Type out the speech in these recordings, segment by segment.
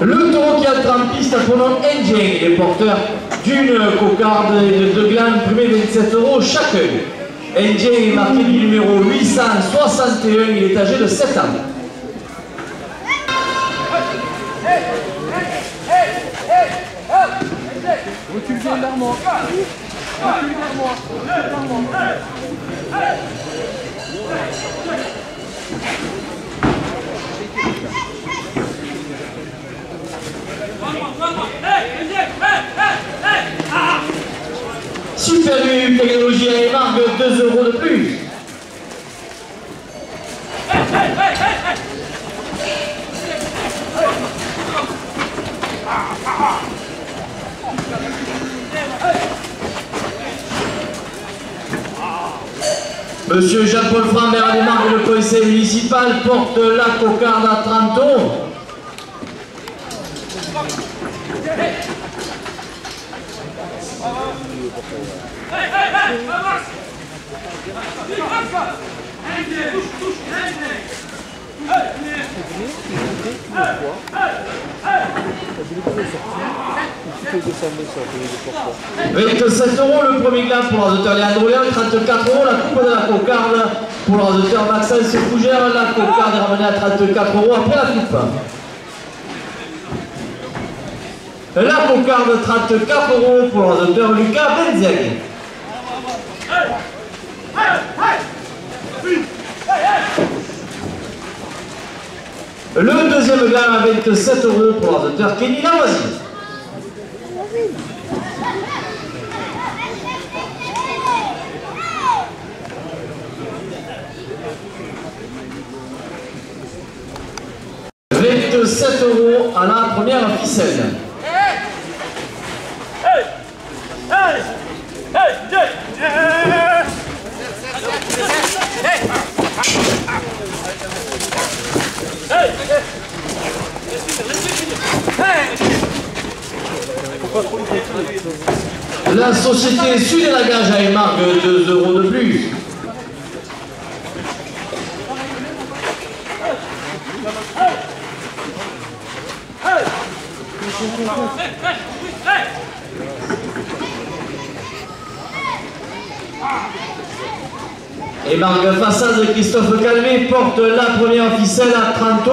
Le taureau qui entre en piste a pour nom NJ, il est porteur d'une cocarde et de 2 glandes primées 27 € chacun. NJ est marqué du numéro 861, il est âgé de 7 ans. Recule bien vers moi. Recule vers moi. Super U, technologie à émarque, 2 € de plus. Monsieur Jean-Paul Frambert, des marques de conseil municipal, porte la cocarde à 30 €. Avec 7 € le premier gland pour l'ordinateur Léandre Léon, 34 € la coupe de la cocarde pour l'ordinateur Maxence Fougère, la cocarde est ramenée à 34 € après la coupe. La cocarde 34 € pour l'ordinateur Lucas Benzeg. Le deuxième gland à 27 € pour l'ordinateur Kenny Lavoisier. Avec 7 € à la première ficelle. La société Sud et la Gage a émarque 2 € de plus. Et marque façade de Christophe Calvé porte la première ficelle à 30 €.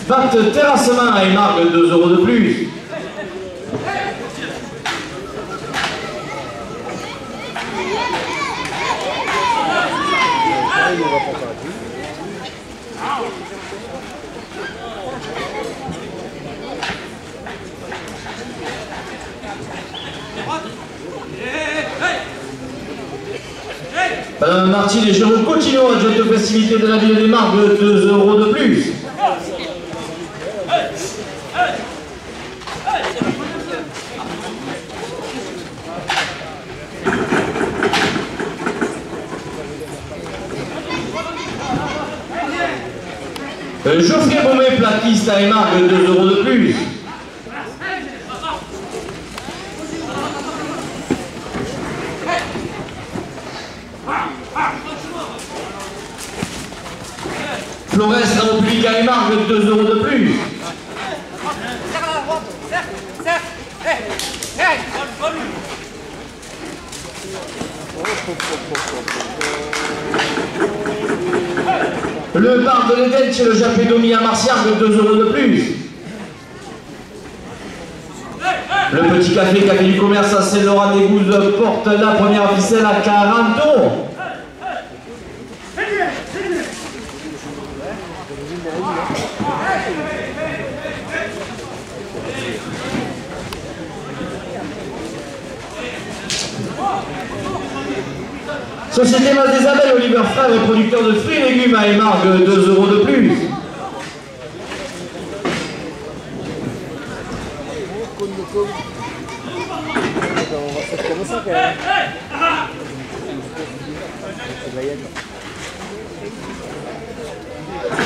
Batte terrassement à émarque 2 € de plus. Madame Martine et Jérôme Coutinho, adjointe aux festivités de la ville des Marques, 2 € de plus. Geoffrey Beaumet, plaquiste à émarque, 2 € de plus. Flores, la République à émarque, 2 € de plus. Le bar de l'Éden chez le Japédomi à Marciargue, 2 € de plus. Le petit café du commerce à Saint-Laurent-des-Gouzes porte la première ficelle à 40 €. Société Mas des Abeilles, Oliver Frère, producteur de fruits et légumes à émarque, 2 € de plus. on va faire comme ça quand même.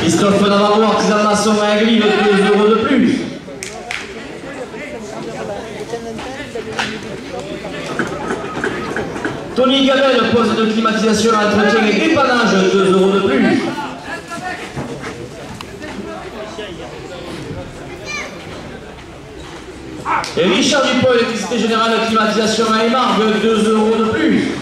Christophe Navarro, artisan maçon à Agli, 2 € de plus. Tony Gabel, poste de climatisation, entretien et dépannage, 2 € de plus. Et Richard Dupont, électricité générale, climatisation à Émargues, 2 € de plus.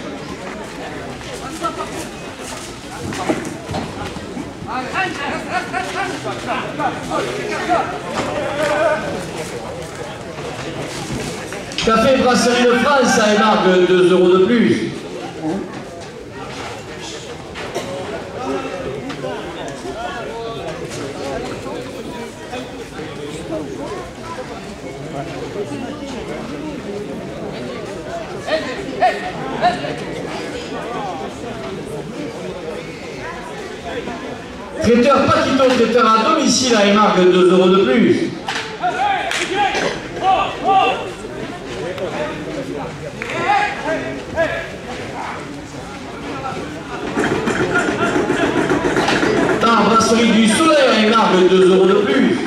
Café Brasserie de France à Émargues, 2 € de plus. Traiteur Paquito, traiteur à domicile à Émargues, 2 € de plus. Brasserie du Soleil à Émargues, 2 € de plus.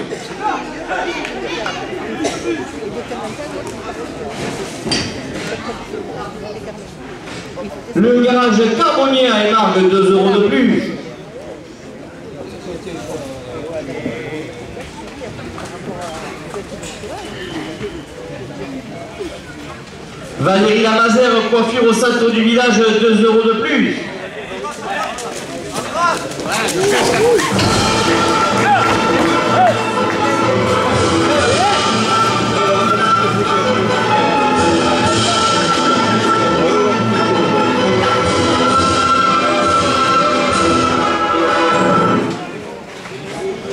Le garage Carbonnier à Émargues, 2 € de plus. Valérie Lamazère, coiffure au centre du village, 2 € de plus.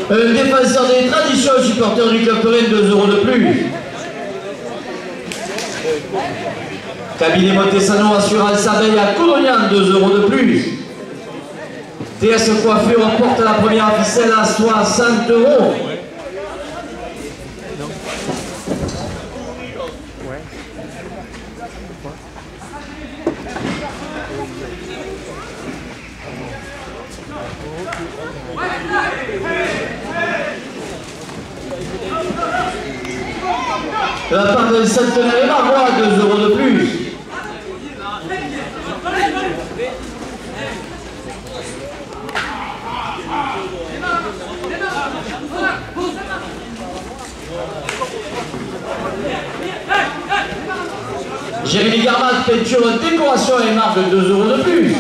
Un défenseur des traditions, supporter du Club Rennes, 2 € de plus. Cabinet Montesano, assurance abeille à Colonian, 2 € de plus. TS Coiffure porte la première ficelle à 60 €. De la part de Centenaire et Marbois, 2 € de plus. Jérémy Garmat, peinture décoration et marque, 2 € de plus.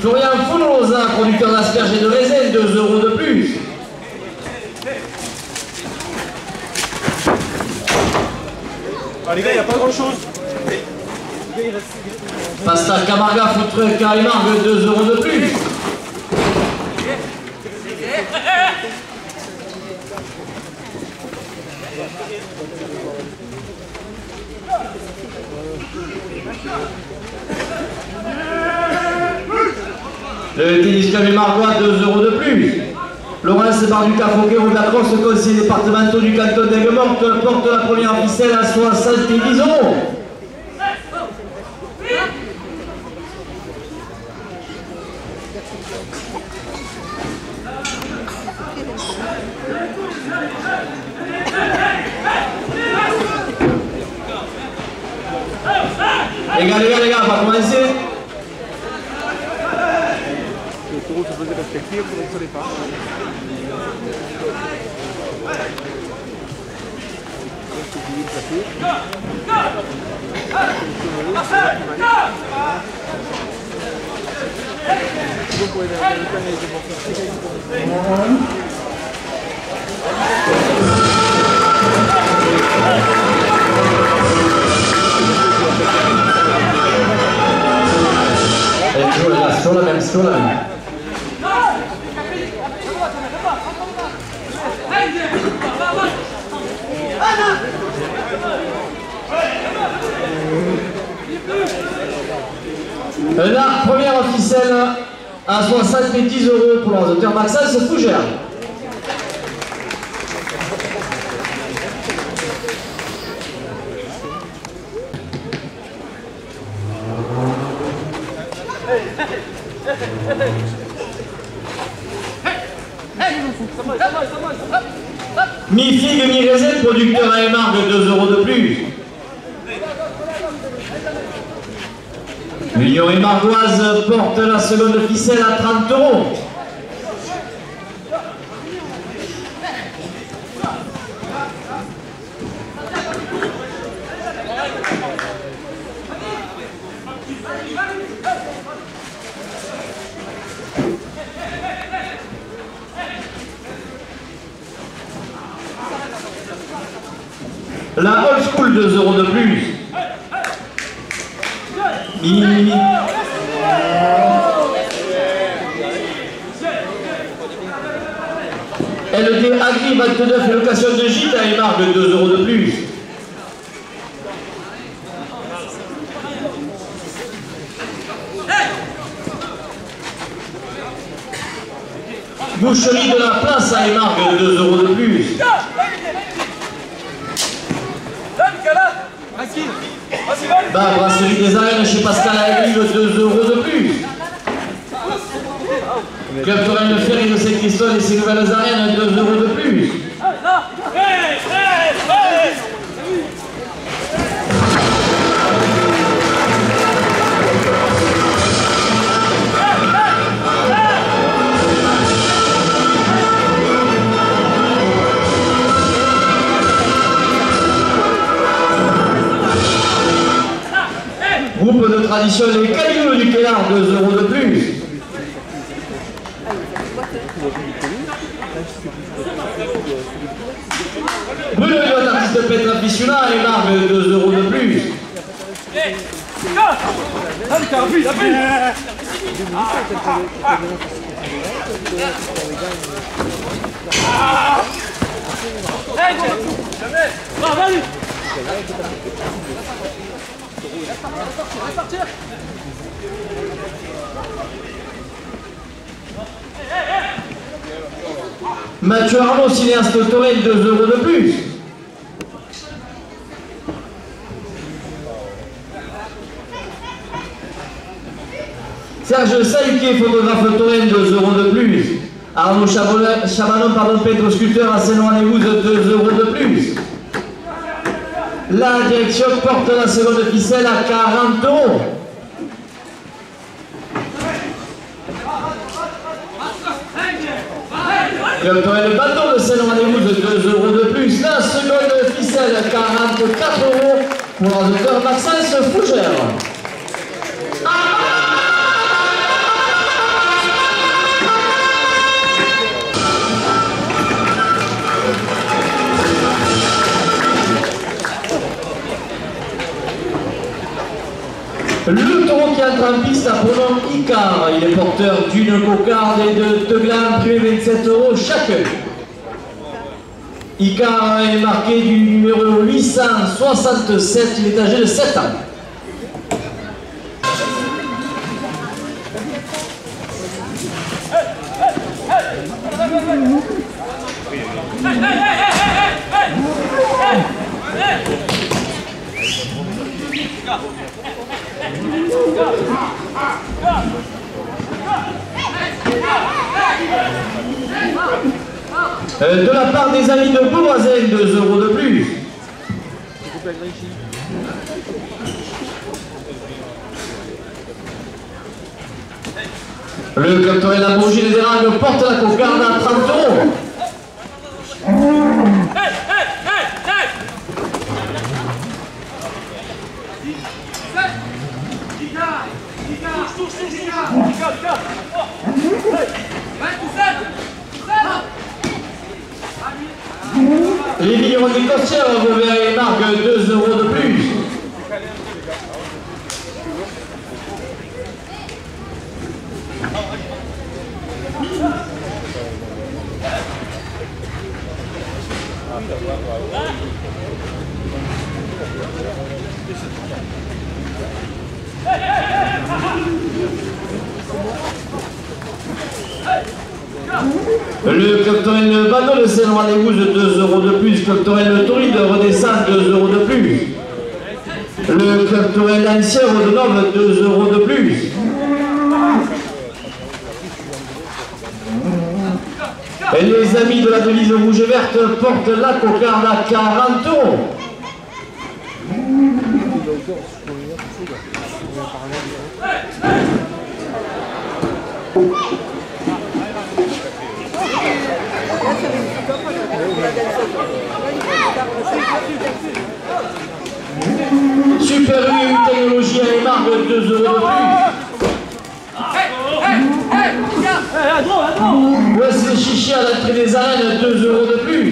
Florian Foulosa, producteur d'asperges et de raisin, 2 € de plus. Ah les gars, il n'y a pas grand chose. Pasta Camarga, food truck à Émargues, 2 € de plus. Le tennis club Émargois, 2 € de plus. Laurence Barduca, Fauquet, de la Crosse, conseiller départemental du canton d'Aigues-Mortes, porte la première ficelle à 70 €. Les gars, on va commencer. Le taureau se faisait respecter, on ne savait pas. Sur la même. La première ficelle à 70 € pour l'ordinateur Maxence Fougère. Mi-figue, mi-raisin, producteur à émargue, 2 € de plus. L'Union émargoise porte la seconde ficelle à 30 €. La old school, 2 € de plus. LD Agri 29 location de gîte à émargue, 2 € de plus. Boucherie de la place à émargue, 2 € de plus. Brasserie des Arènes chez Pascal Aïlive, 2 € de plus. Club Touraine Ferry de Saint-Christophe et ses nouvelles arènes, 2 € de plus. Groupe de tradition les Cailloux du Quélard, 2 € de plus. Bruno Lyon, artiste Petra Fissuna et Margue, 2 € de plus. Mathieu Arnaud, cinéaste Torel, 2 € de plus. Serge Saïké, photographe Torel, 2 € de plus. Arnaud Chabanon, peintre sculpteur à Saint-Laurent-les-Gouzes, 2 € de plus. La direction porte la seconde ficelle à 40 €. Le bateau de Saint-Laurent-les-Gouzes, 2 € de plus. La seconde ficelle, 44 € pour l'ordinateur Maxence Fougère. Le taureau qui entre en piste a pour nom Icar. Il est porteur d'une cocarde et de 2 glands, prix 27 € chacun. Icar est marqué du numéro 867, il est âgé de 7 ans. De la part des amis de Beauvoisin, 2 € de plus. Le club Torel La Bourgie des Érables porte la cocarde à 30 €. Les vignerons des Costières, Vauvert et Margue, 2 € de plus. Hey, hey, hey, Le Club Tourelle Le Bateau de Seine-Roi-des-Gouzes, 2 € de plus. Club Tourelle Le Tauride redescend, 2 € de plus. Le Club Tourelle Lancière Audenove, 2 € de plus. Et les amis de la devise rouge et verte portent la cocarde à 40 €. Super U Technologie à Émargue, 2 € de plus. Wesley Chichi à l'entrée des arènes, 2 € de plus.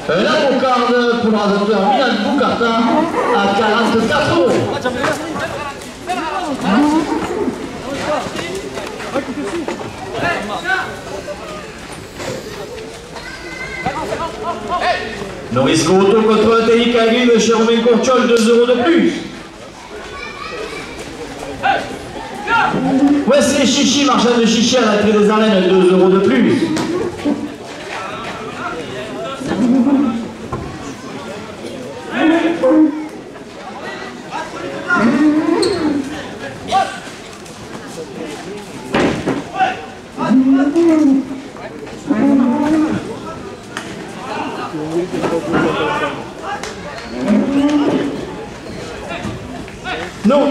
La cocarde pour le rasateur Milan Boucarta à 44 €. Norisco Auto contre Atelier Cagri de chez Romain Courtiol, 2 € de plus. Wesley Chichi, marchand de chichi à l'entrée des arènes, 2 € de plus. Non,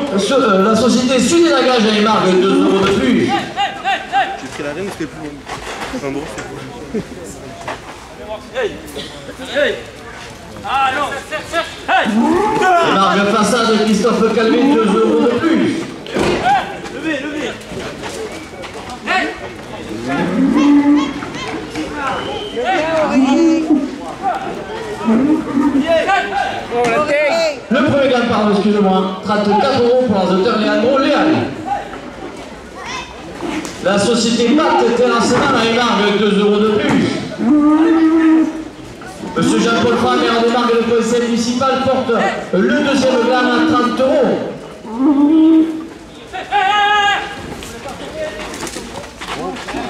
la société Sud et Lagage à Émargue, 2 € de plus. J'ai pris la reine, c'était plus long. Enfin bon, c'est plus. Émargue façade Christophe Calvé, 2 € de plus. Levez. Le premier gagne, pardon, excusez-moi, 34 € pour l'azoteur Leandro Léal. La société Batte Terrassement à Émargue, 2 € de plus. Monsieur Jean-Paul Franc, maire d'Émargue, le conseil municipal, porte le deuxième gagne à 30 €.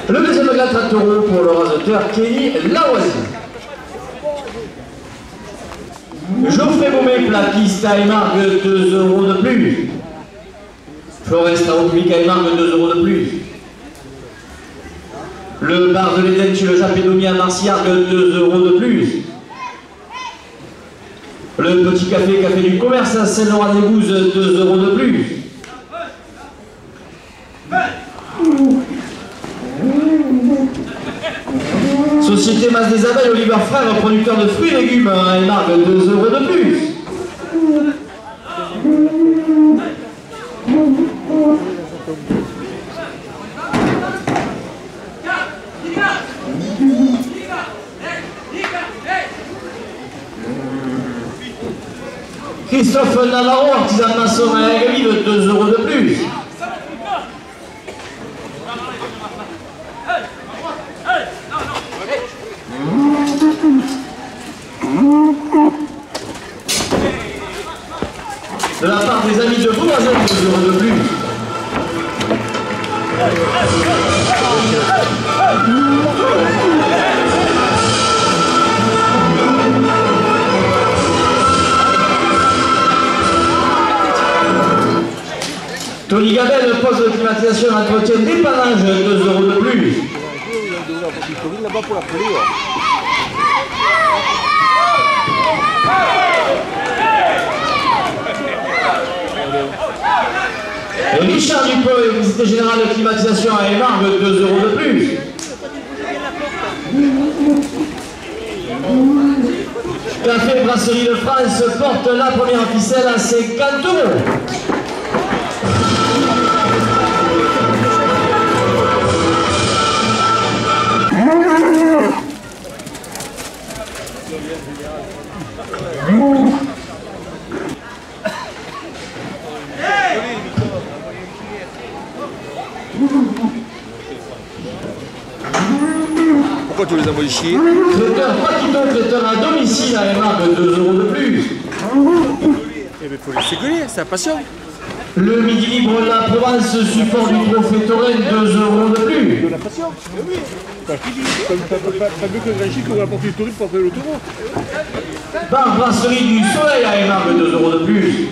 Le deuxième gagne à 30 € pour le rasateur Kenny Lawasi. Geoffrey Beaumet, plaquiste à Émargue, 2 € de plus. Florest à Auplique à Émargue, 2 € de plus. Le bar de l'Éden chez le Japédomi à Marciargue, 2 € de plus. Le petit café du commerce à Seine-Laurent-des-Gouzes, 2 € de plus. Société Masse des Abeilles, Oliver Frère, producteur de fruits et légumes à Émargue, 2 € de plus. Christophe Navarro, artisan maçon à Aigueville, 2 € de plus. De la part des amis de Bourgoin, 2 € de plus. Tony Gabel, poste de climatisation et entretien dépannage, 2 € de plus. Et Richard Dupont, visite générale de climatisation à Émargue, 2 € de plus. Café Brasserie de France porte la première ficelle à 50 €. Pourquoi tu les as modifiés? Traiteur Paquito, traiteur à domicile à Émargue, 2 € de plus. Eh bien, faut laisser gueuler, c'est la passion. Le Midi Libre La Provence, support du trophée Touraine, 2 € de plus. De la passion. Oui. Pas mieux que Gringy qui aurait apporté le Tourine pour faire le taureau. Bar Brasserie du Soleil à Émargues, 2 € de plus.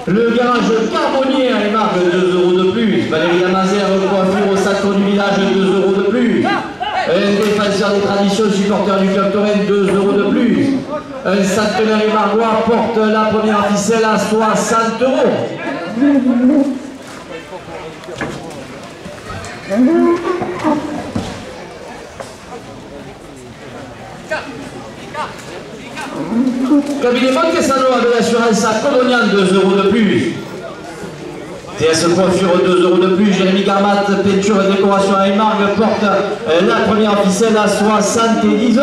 Le garage Carbonnier à Émargues, 2 € de plus. Valérie Lamazère, coiffure au sacre du village, 2 € de plus. Un défenseur des traditions, supporter du club Touraine, 2 € de plus. Un centenaire émargois porte la première ficelle à 60 €. Cabinet Montesano avec l'assurance à Colonial, 2 € de plus. TS Coiffure, 2 € de plus. Jérémy Garmat, peinture et décoration à Émargues, porte la première ficelle à 70 €.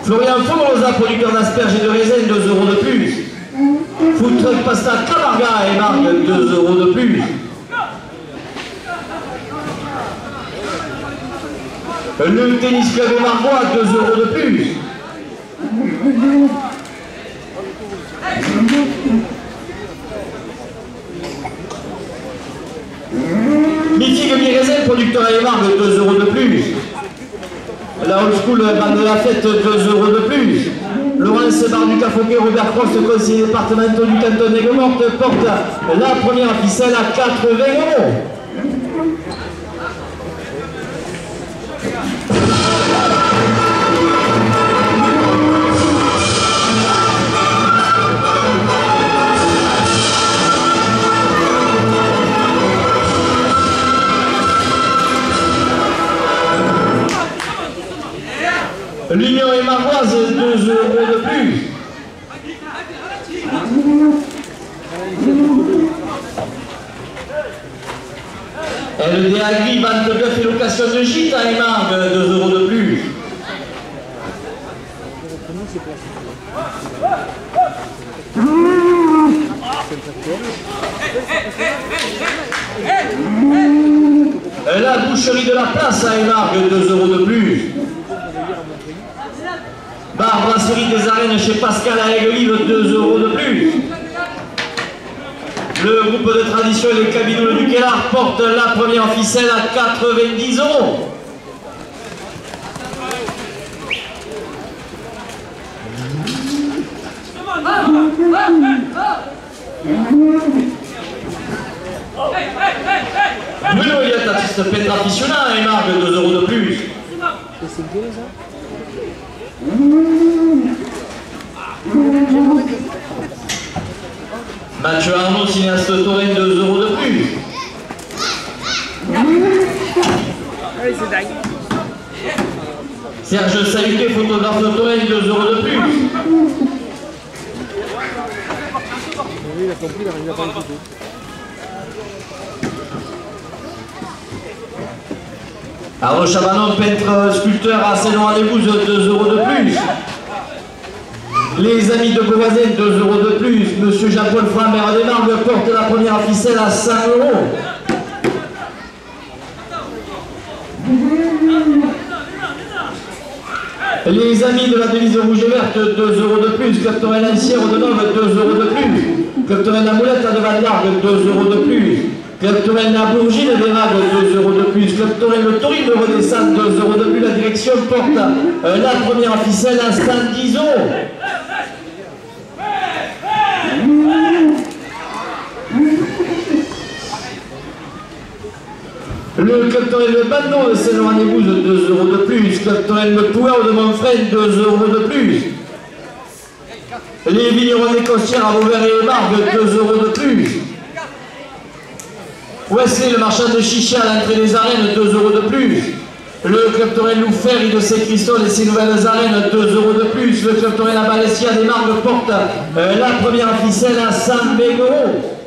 Florian Fogolosa, producteur d'asperges et de raisins, 2 € de plus. Food Truck Pasta Camarga à Émargues, 2 € de plus. Le tennis club émargois, 2 € de plus. Mythique Mi-Raisin, producteur à Émargues, 2 € de plus. La Old School Bande de la Fête, 2 € de plus. Laurence Barduca Fouquet, Robert Crost, conseiller départemental du canton d'Aigues-Mortes, porte la première ficelle à 80 €. L'Union émargoise, 2 € de plus. LD Agri, vente de bœuf et location de gîte à Émargues, 2 € de plus. La boucherie de la place à Émargues, 2 € de plus. Bar Brasserie des Arènes chez Pascal à Aigues-Vives, 2 € de plus. Le groupe de tradition et les cabinoules du Kellar porte la première ficelle à 90 €. Bruno Elliott, artiste peintre aficionat à Émargues, 2 € de plus. Mathieu Arnaud, cinéaste Touraine, 2 € de plus. Allez, c'est dingue. Serge Saluquet, photographe de Touraine, 2 € de plus. Il a compris, il a pas le photo. À Rochabanon, peintre sculpteur à Saint-Laurent-des-Bouzes, 2 € de plus. Les amis de Beauvoisin, 2 € de plus. Monsieur Jean-Paul Franc, maire d'Émargues, porte la première ficelle à 100 €. Les amis de la devise rouge et verte, 2 € de plus. Club Touraine Ancière de Nove, 2 € de plus. Club Touraine La Moulette à de Valdargues, 2 € de plus. Club Touraine La Bourgine d'Émargues, 2 € de plus. Club Touraine Le Taurine de Redescente, 2 € de plus. La direction porte la première ficelle à 110 €. Le Club Touraine Le Bandon de Saint-Laurent-des-Bouzes, 2 € de plus. Club Touraine Le Pouao de Montfrène, 2 € de plus. Les vignerons des Costières à Vauvert et Émargues, 2 € de plus. Wesley, le marchand de chicha à l'entrée des arènes, 2 € de plus. Le Club Touraine Loufer de Saint-Christophe et ses nouvelles arènes, 2 € de plus. Le Club Touraine à Balessia d'Émargues porte la première ficelle à 120 €.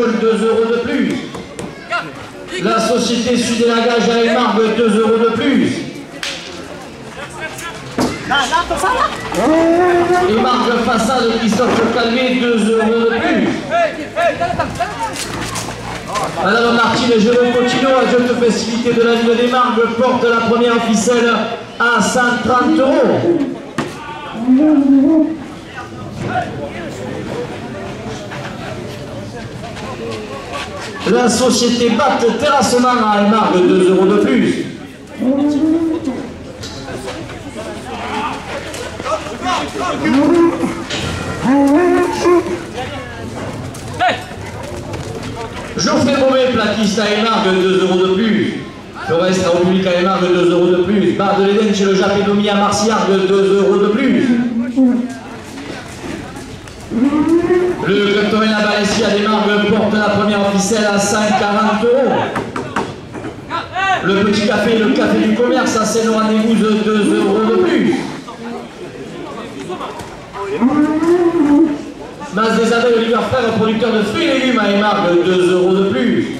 jaune, 2 € de plus. La société Sud-Élagage à Émargue, 2 € de plus. Émargue Façade Christophe Calvé, 2 € de plus. Madame Martine Jérôme Cotino, adjointe festivité de la ville d'Émargue, porte la première ficelle à 130 €. La société Batte Terrassement à Émargue, 2 € de plus. Geoffrey Beauvais, plaquiste à Émargue, 2 € de plus. Forest République à Émargue, 2 € de plus. Bar de l'Éden chez le Japédomi à Marciargue, 2 € de plus. Le Club Torrent à Balessi à Émargue porte la première ficelle à 140 €. Le Petit Café et le Café du Commerce à Seine-Rendez-vous, 2 € de plus. Masse des Abeilles Olivier Frères, producteur de fruits et légumes à Émargue, 2 € de plus.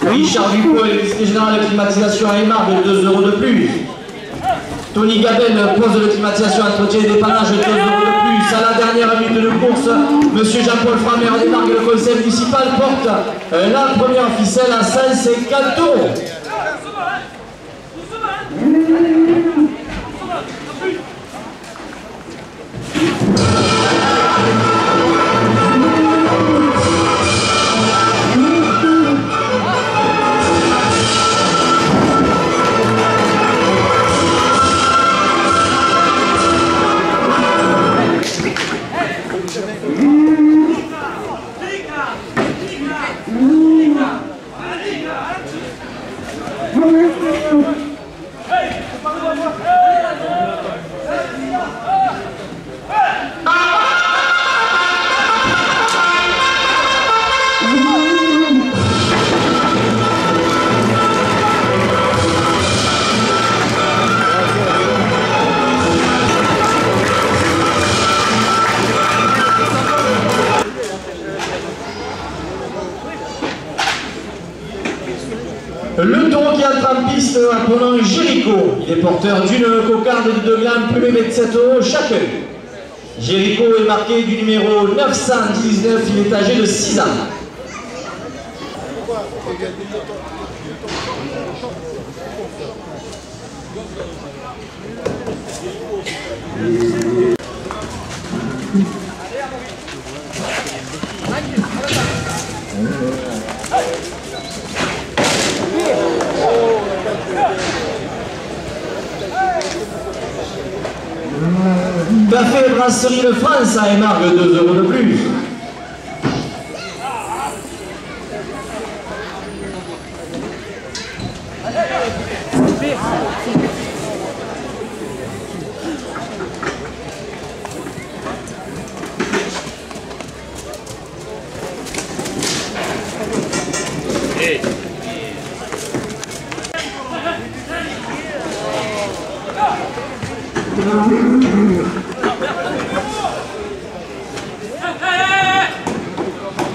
Richard Dupont, électricité générale de climatisation à Émargue, 2 € de plus. Tony Gabel, poste de climatisation, entretien et dépannage, 2 € de plus. À la dernière minute de course, Monsieur Jean-Paul Fra, maire d'Émargue, le conseil municipal, porte la première ficelle à 150 €. Le taureau qui entre en piste appelons Jéricho. Il est porteur d'une cocarde de 2 grammes plumée 27 € chacun. Jéricho est marqué du numéro 919, il est âgé de 6 ans. Café et brasserie de France à Émargue, 2 € de plus.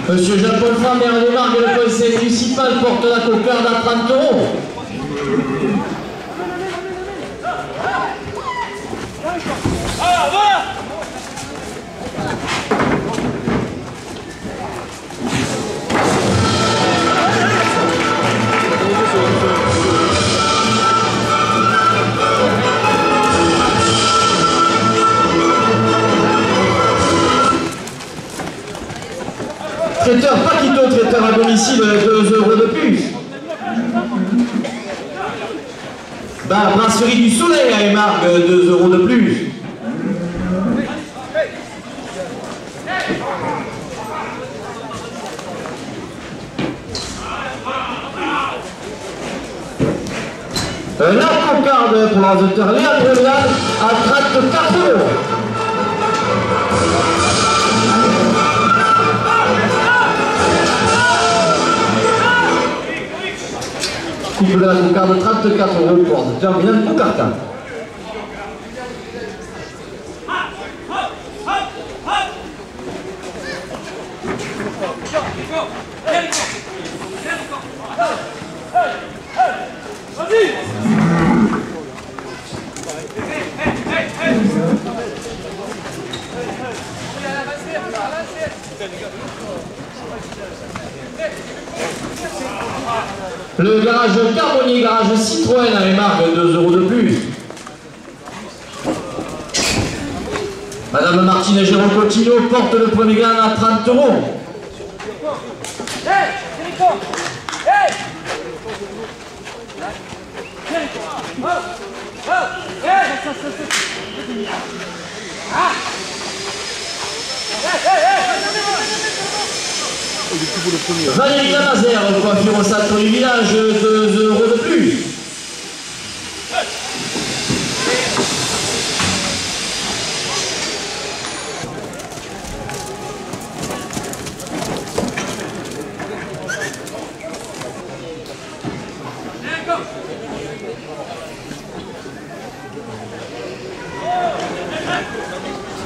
Monsieur Jean-Paul Fra, maire d'Émargue, le conseil municipal, porte la cocarde à 30 €. Traiteur Paquito, traiteur à domicile, 2 € de plus. Brasserie du Soleil à Émargue, 2 € de plus. La cocarde pour l'ordinateur Léandre Léal à 34 €. Coupe de la cocarde, 34 € pour l'ordinateur Léandre Cocartin. Le garage Carbonier, garage Citroën à marque 2 € de plus. Madame Martine Jérôme Cotino porte le premier gain à 30 €. Valérie Lamazer, coiffure au centre du village, 2 € de plus.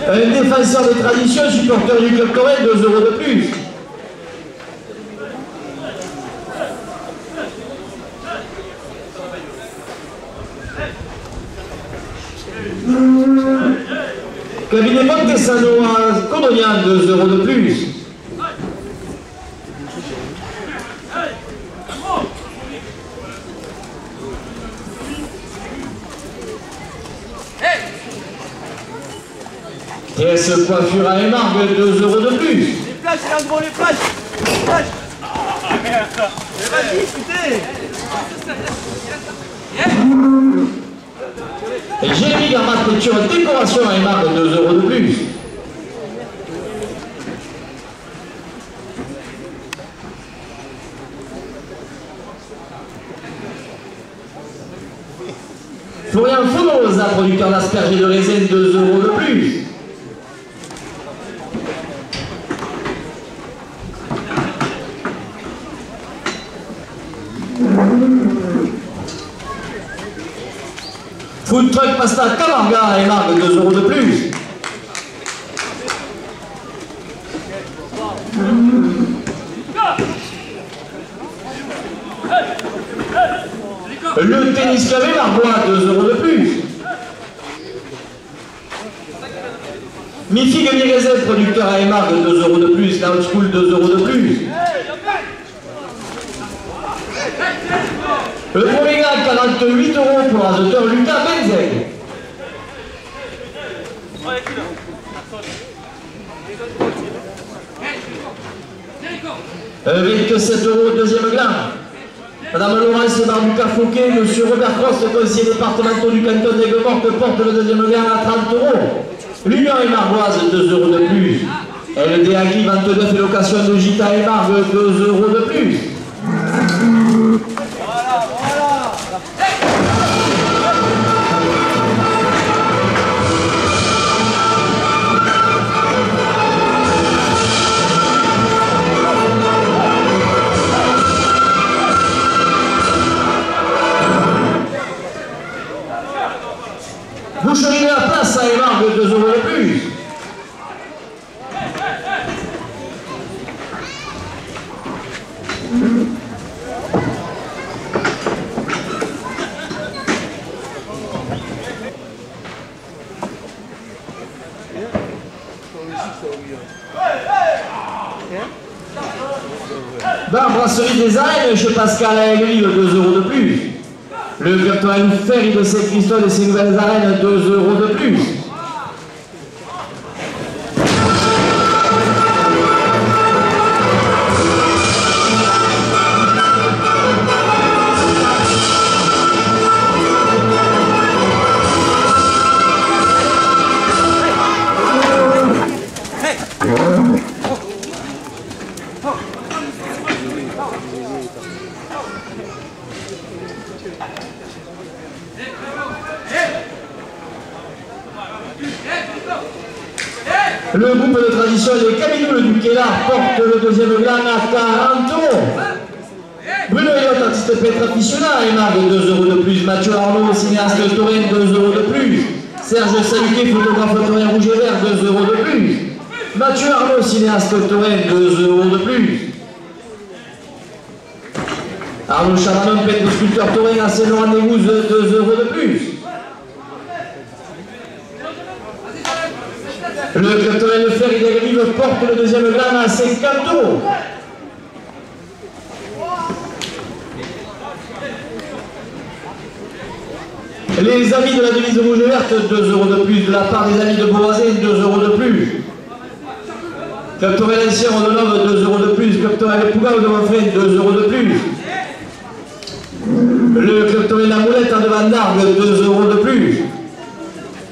Un défenseur des traditions, supporter du club Torrent, 2 € de plus. Cabinet Montesano à Codognan, 2 € de plus. TS Coiffure à Émargue, 2 € de plus. Les plages, c'est là gros, les plages. Les plages. Ah merde. Vas-y, écoutez. Et Jérémy Garmat, peinture décoration à Émargue, 2 € de plus. Florian Fonosa, producteur d'asperges et de raisin, 2 € de plus. Food Truck Pasta Camarga et Margue, 2 € de plus. Le tennis clavé Marbois, 2 € de plus. Mifi Guénérezel, producteur à Émargue, 2 € de plus. Loud School, 2 € de plus. Le premier gars, 48 € pour l'azoteur Lucas Benzeg. Avec 7 € deuxième gland. Madame Laurence Barbuca Fouquet, Monsieur Robert Cross, conseiller départemental du canton d'Aigues-Mortes, porte le deuxième gland à 30 €. L'Union Émargoise, 2 € de plus. LD Agri 29 et location de Gita Émargue, 2 € de plus. Boucherie de la place à Émargue, 2 € de plus. Brasserie des Arènes, chez Pascal à Aigri, 2 € de plus. Le club Torrent Ferry de Saint-Christophe et ses nouvelles arènes, 2 € de plus. Le groupe de tradition des Caminoul du Kélar porte le deuxième gland à 40 €. Bruno Elliott, artiste peintre aficionat, Émargue, 2 € de plus. Mathieu Arnaud, cinéaste Torrent, 2 € de plus. Serge Saluquet, photographe Torrent Rouge et Vert, 2 € de plus. Mathieu Arnaud, cinéaste Torrent, 2 € de plus. Arnaud Chamanon, peintre de sculpteur taurin à Saint-Laurent-des-Gouzes, 2 € de plus. Le club taurin de Fer Idérévive porte le deuxième gland à 50 €. Les amis de la devise rouge et verte, 2 € de plus de la part des amis de Beauvoisin, 2 € de plus. Club taurin l'Ancien Rodonov, 2 € de plus. Club taurin Le Pougal de Monfrène, 2 € de plus. Le club taurin La Moulette en devant d'Argues, 2 € de plus.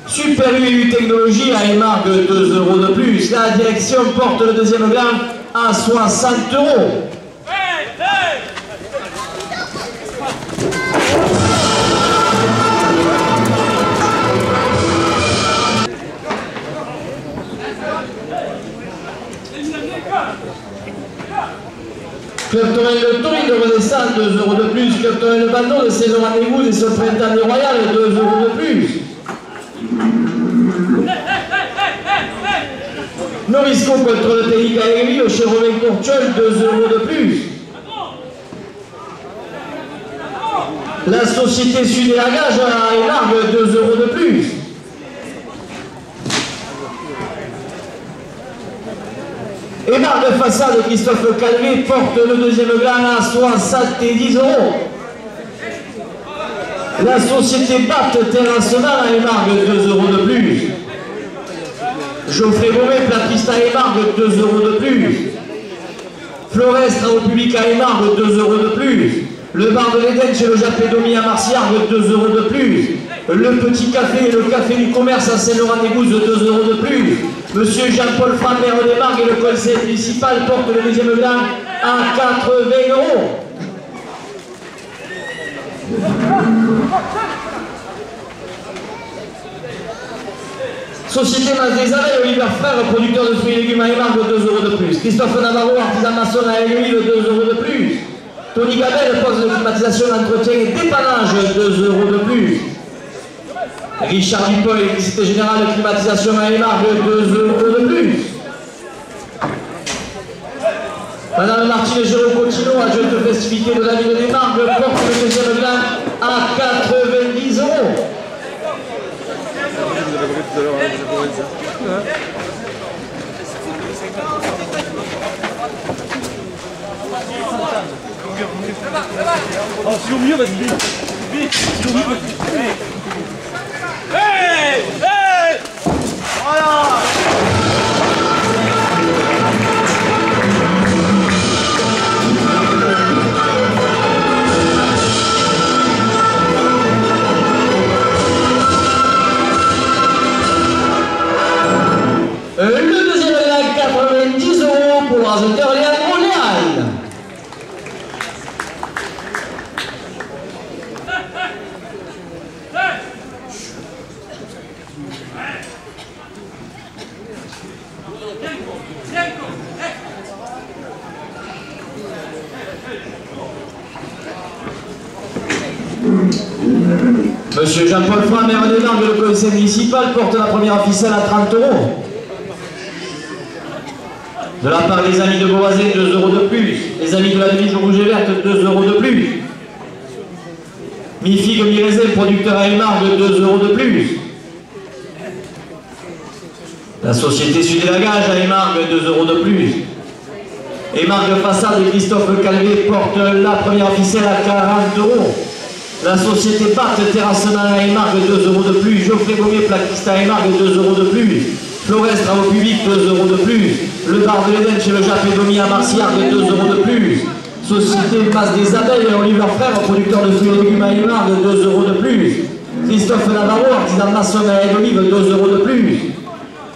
Super U Technologie à Émargues, 2 € de plus. La direction porte le deuxième gland à 60 €. Club taurin de Touring de redescend, 2 € de plus. Club taurin de Bandon de Saint-Laurent-des-Gouzes et son printemps royal, 2 € de plus. Norisco contre le Télic à Aiguille, chez Romain Courtuel, 2 € de plus. La Société Sud et Lagage à Émargues, 2 € de plus. Émargues façade de Christophe Calvé porte le deuxième gland à 70 €. La Société Batte Terrassement à Émargues, 2 € de plus. Geoffrey Beauvais, platiste à Émargues, 2 € de plus. Flores, travaux publics à Émargues, 2 € de plus. Le bar de l'Éden chez le Japédomi à Marciargues, 2 € de plus. Le Petit Café et le Café du Commerce à Saint-Laurent-des-Gouzes, 2 € de plus. Monsieur Jean-Paul Fran, maire d'Émargues et le conseil municipal portent le deuxième gland à 80 €. Société Mas des Abeilles, Oliver Frère, producteur de fruits et légumes à Émargues, 2 € de plus. Christophe Navarro, artisan maçon à Aiguille, 2 € de plus. Tony Gabel, poste de climatisation, d'entretien et dépannage, 2 € de plus. Richard Dupont, électricité générale, climatisation à Émargues, 2 € de plus. Madame Martine Jérôme Cotino, adjointe de festivité de la ville d'Émargues, porte le deuxième gland à 90 €. Oh, si au mieux, vas-y, vite. Vite, si au mieux, vas-y. Hey! Hey! Voilà! Le deuxième gland, 90 € pour le raseteur Léandre Léal. Monsieur Jean-Paul Fran, maire d'Émargues et le conseil municipal porte la première ficelle à 30 €. De la part des amis de Beauvoisin, 2 € de plus. Les amis de la devise rouge et verte, 2 € de plus. Mi-figue, mi-raisin, producteur à Émargues, 2 € de plus. La Société Sud et Lagage à Émargues, 2 € de plus. Émargues façade de Christophe Calvé porte la première ficelle à 40 €. La Société Batte Terrassement à Émargues, 2 € de plus. Geoffrey Beauvais, platiste à Émargues, 2 € de plus. Flores, travaux publics, 2 € de plus. Le bar de l'Éden chez le Japédomi à Marciargues, 2 € de plus. Société Mas des Abeilles, Oliver Frère, producteur de fruits et légumes à Émargues, 2 € de plus. Christophe Navarro, artisan maçon à Aiguille, 2 € de plus.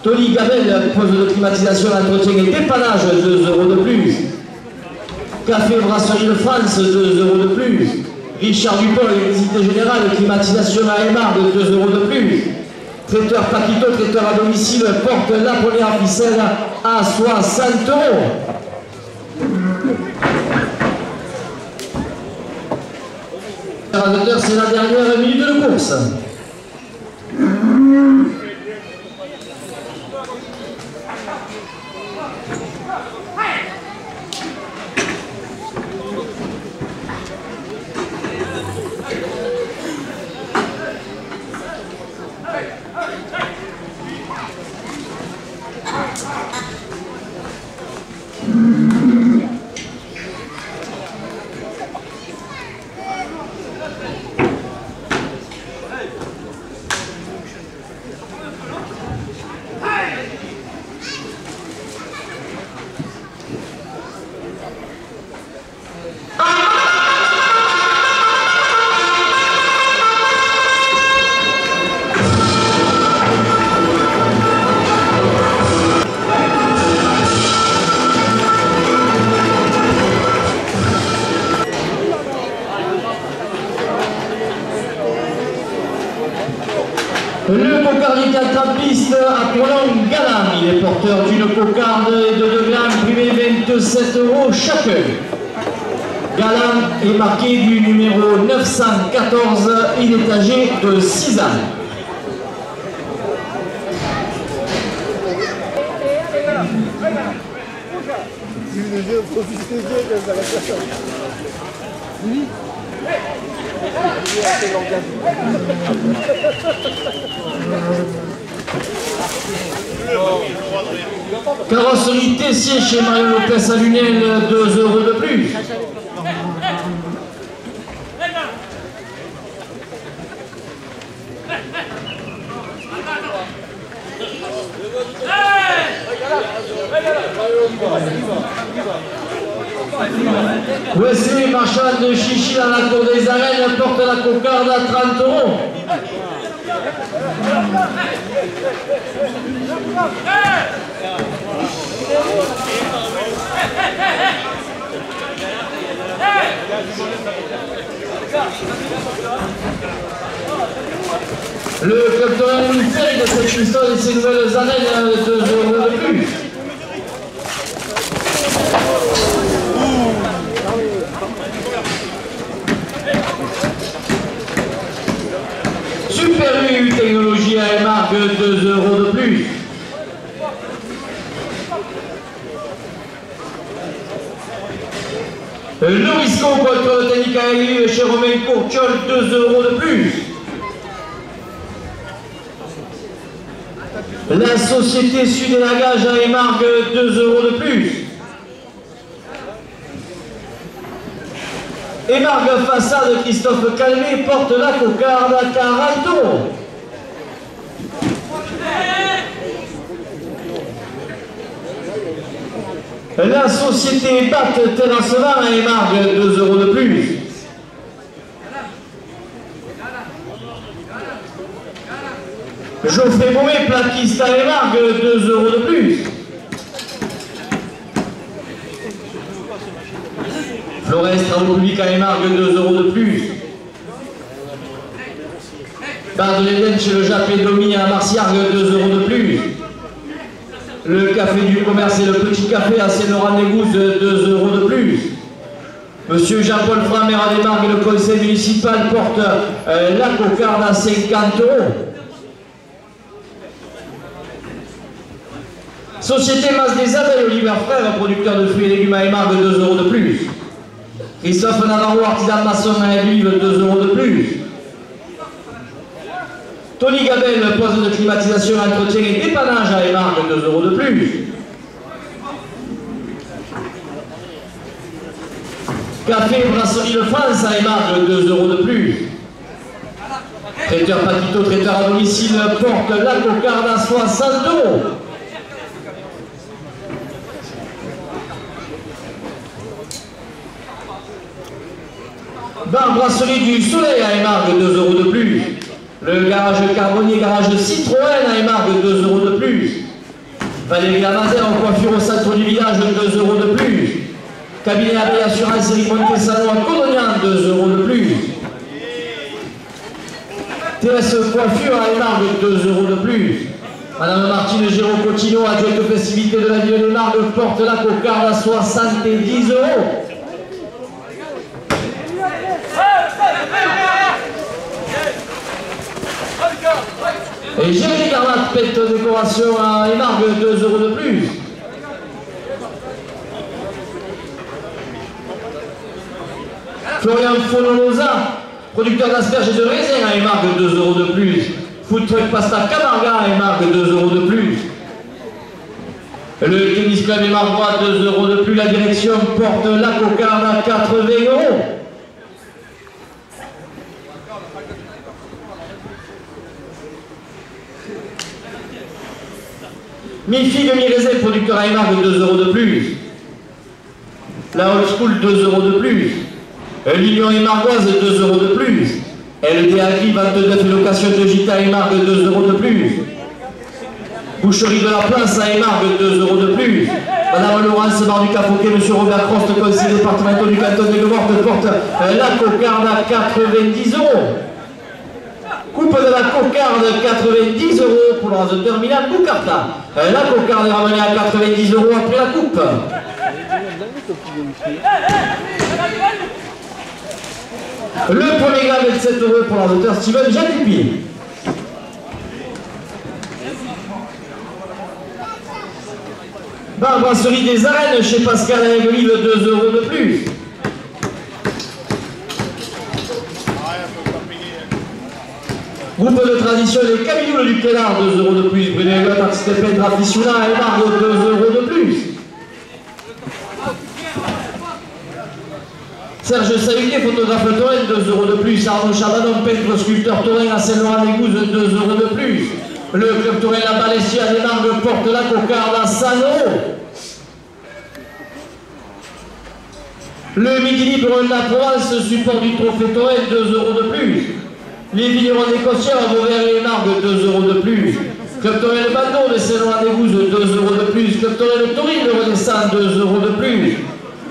Tony Gabel, poste de climatisation, d'entretien et dépannage, 2 € de plus. Café Brasserie de France, 2 € de plus. Richard Dupont, électricité générale, climatisation à Émargues, 2 € de plus. Traiteur Paquito, traiteur à domicile, porte la première ficelle à 60 €. C'est la dernière minute de course. Le cocardier 4 pistes Apollon Galan, il est porteur d'une cocarde et de 2 grammes primés 27 € chacun. Galan est marqué du numéro 914, il est âgé de 6 ans. Carrosserie Tessier chez Mario Lopez à Lunel, 2 € de plus. Wesley Marchand de Chichi dans la cour des arènes porte la cocarde à 30 €. Le capitaine Michel de cette pistole et ses nouvelles arènes, 2 € de plus. Super U Technologie à marque, 2 € de plus. Norisco contre Technique AEU chez Romain Courtiol, 2 € de plus. La société Sud et Lagage à Émargue, 2 € de plus. Émargue façade Christophe Calmé porte la cocarde à 40 €. La société Batte Terrassement à Émargue, 2 € de plus. Geoffrey Beaumet, plaquiste à Émargue, 2 € de plus. Flores, travaux publics à Émargue, 2 € de plus. Bar de l'Éden chez le Japé Domi à Marciargues, 2 € de plus. Le café du commerce et le petit café à Saint-Laurent-des-Gousses, 2 € de plus. Monsieur Jean-Paul Fra, maire à Émargue et le conseil municipal porte la cocarde à 50 €. Société Masse des Abeilles, Oliver Frère, producteur de fruits et légumes à Émargue, 2 € de plus. Christophe Navarro, artisan maçon à Aiguille, 2 € de plus. Tony Gabel, poste de climatisation, entretien et dépannage à Émargue, 2 € de plus. Café Brasserie de France à Émargue, 2 € de plus. Traiteur Paquito, traiteur à domicile, porte la cocarde à 60 €. Bar Brasserie du Soleil à Émargue, 2 € de plus. Le garage Carbonnier, garage Citroën à Émargue, 2 € de plus. Valérie Lamazère en coiffure au centre du village, 2 € de plus. Cabinet Abeille Assurance Eric Montesano à Codognan, 2 € de plus. Thérèse Coiffure à Émargue, 2 € de plus. Madame Martine Géraud Cotino, adjointe aux festivités de la ville d'Émargue, porte la cocarde à 70 €. Et Jérémy Garmat, pète décoration à Émargue, 2 € de plus. Florian Fonolosa, producteur d'asperges et de raisins à Émargue, 2 € de plus. Food Truck Pasta Camarga à Émargue, 2 € de plus. Le tennis club Émargois, 2 € de plus. La direction porte la cocarde à 80 €. Mi-figue, mi-raisin, producteur à Émargue, 2 € de plus. La Old School, 2 € de plus. L'Union Émargoise, 2 € de plus. LD Agri, 29 location de gîte à Émargue, 2 € de plus. Boucherie de la Place à Émargue, 2 € de plus. Madame Laurence Barduca Fouquet, Monsieur Robert Crost, conseiller départemental du canton de Guemorte, porte la cocarde à 90 €. Coupe de la cocarde, 90 € pour l'ordinateur Milan Bucarta. La cocarde est ramenée à 90 € après la coupe. Le premier gamme est de 7 € pour l'ordinateur Steven Jatipi. Brasserie des Arènes chez Pascal Aiguille, 2 € de plus. Groupe de tradition des Camilloules du Clénard, 2 € de plus. Brunet Participe Pedra Fissuna et Margot, 2 € de plus. Serge Sahulier, photographe Torren, 2 € de plus. Arnaud Chabanon, peintre sculpteur Torren à Saint-Laurent-des-Gouzes, 2 € de plus. Le club Torren La Balestia des Margues porte la cocarde à 100 €. Le Midi Libre de la Provence, support du trophée Torren, 2 € de plus. Les vignerons d'Écossière à Vauvert et les Margues, 2 € de plus. Club Torren Le Bandon de Saint-Laurent-des-Gouzes, 2 € de plus. Club Torren Le Toril de Redescend, 2 € de plus.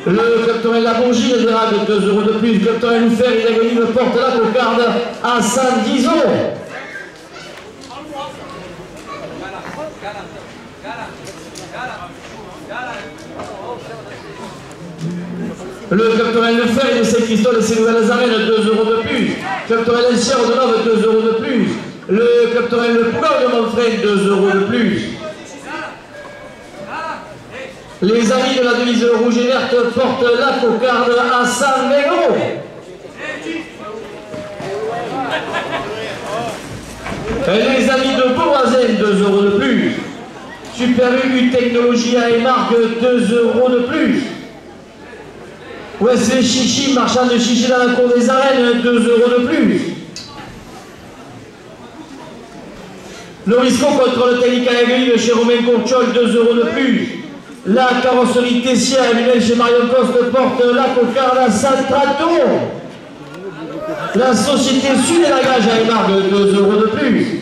Le Club Torren La Bourgie de Rague, 2 € de plus. Club Torren Loufer et Daguelive porte la cocarde à 110 €. Le Club Torren Le Fer et de Saint-Christophe de ses nouvelles arènes, 2 € de plus. Club Torren L'Ancien de Nove, 2 € de plus. Le Club Torren Le Poular de Montfrain, 2 € de plus. Les amis de la devise rouge et verte portent la cocarde à 100 €. Les amis de Beauvoisin, 2 € de plus. Super U Technologie à Émargue, 2 € de plus. Wesley Chichi, marchand de chichi dans la cour des arènes, 2 € de plus. Lorisco contre le Technique à Aiguille chez Romain Courchol, 2 € de plus. La carrosserie Tessier à Lunel chez Marion Coste porte la cocarde à 130 €. La société Sud et la Gage à Émargue, 2 € de plus.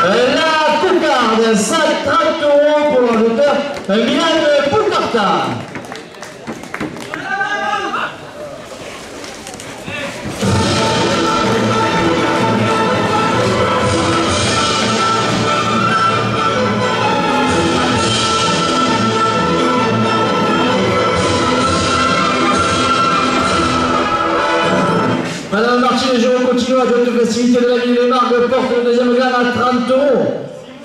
La cocarde, 130 € pour l'auteur Milan Bucarta. Madame Martine et Jérôme continue à jouer de festivité de la ville de Margues, porte le deuxième gamme à 30 €.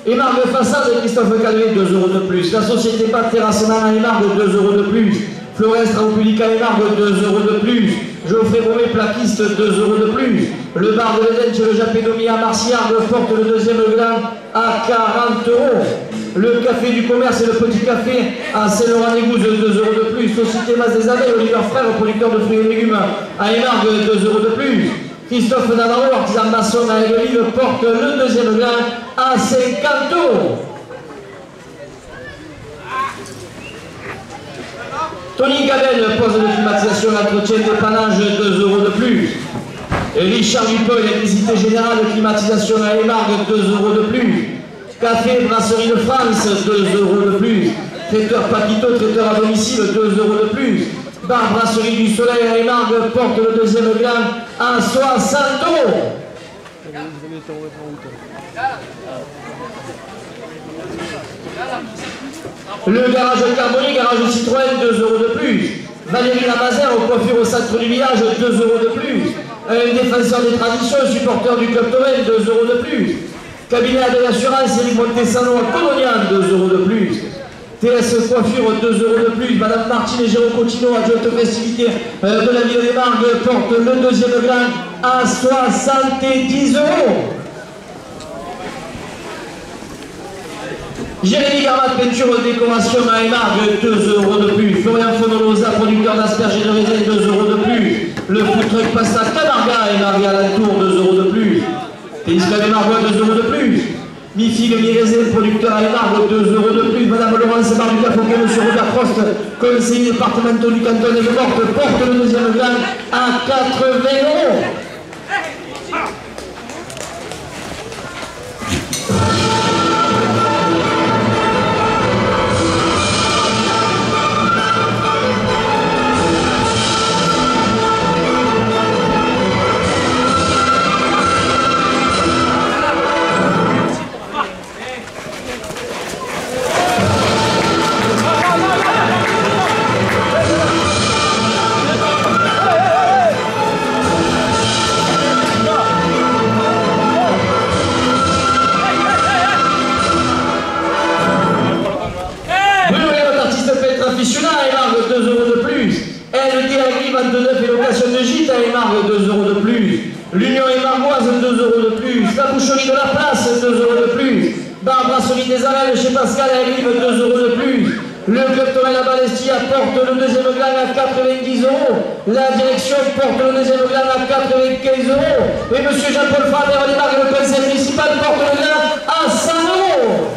Et Margues Façade de Christophe Calvé, 2 € de plus. La société Pat Terrassement à Émargues, 2 € de plus. Florence Travaux Publics à Émargues, 2 € de plus. Geoffrey Bromé, plaquiste, 2 € de plus. Le bar de l'Eden chez le Japédomie à Marciargues porte le deuxième gamme à 40 €. Le café du commerce et le petit café à Saint-Laurent-des-Gouzes, 2 € de plus. Société Mas des Abeilles, Olivier Frère, producteur de fruits et légumes à Émargues, 2 € de plus. Christophe Navarro, artisan maçon à Aiguelive, porte le deuxième gamme à 50 €. Tony Gabel, poste de climatisation et entretien dépannage, 2 € de plus. Et Richard Dupont, électricité générale, climatisation à Émargues, 2 € de plus. Café Brasserie de France, 2 € de plus. Traiteur Paquito, traiteur à domicile, 2 € de plus. Bar Brasserie du Soleil à Émargues porte le deuxième gamme à 60 €. Le garage Carboné, garage Citroën, 2 € de plus. Valérie Lamazère, au coiffure au centre du village, 2 € de plus. Un défenseur des traditions, supporter du club Torren, 2 € de plus. Cabinet de l'assurance, Éric Montesano à Colonial, 2 € de plus. TS Coiffure, 2 € de plus. Madame Martine et Jérôme Cotino, adjointe festivité de la ville des Margues, porte le deuxième gamme à 70 €. Jérémy Garmat, peinture décoration à Émargues, 2 € de plus. Florian Fonolosa, producteur d'asperges et de raisin, 2 € de plus. Le food truck passe à Camarga à Émargues à l'entour, 2 € de plus. Ténisca Émargues, 2 € de plus. Mi-figue, mi-raisin, producteur à Émargues, 2 € de plus. Madame Laurence Barduca, Fouquet, M. Robert Prost, conseiller départemental du canton de Morte, porte le deuxième gamme à 80 €. et marque 2 € de plus. L'Union et Marmoise 2 € de plus. La boucherie de la place 2 € de plus. Brasserie des Arènes chez Pascal et Rive 2 € de plus. Le club Thomas la Balestie apporte le deuxième gland à 90 €. La direction porte le deuxième gland à 95 €. Et monsieur Jean-Paul Faber démarque le conseil municipal porte le gland à 100 €.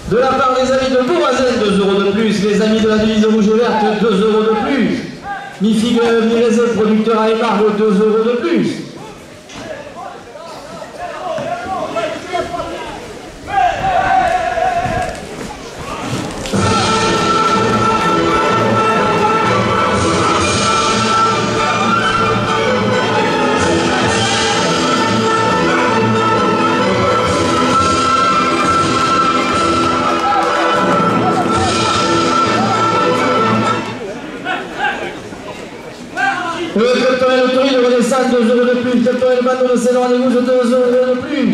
De la part des amis de Beauvoisin, 2 € de plus. Les amis de la divise rouge et verte, 2 € de plus. Mifig Mirezet, producteur à Émargue, 2 € de plus. Le club Torel Autori de Renaissance, 2 € de plus. Le club Torel Bando de Saint-Laurent-des-Gouges, 2 € de plus.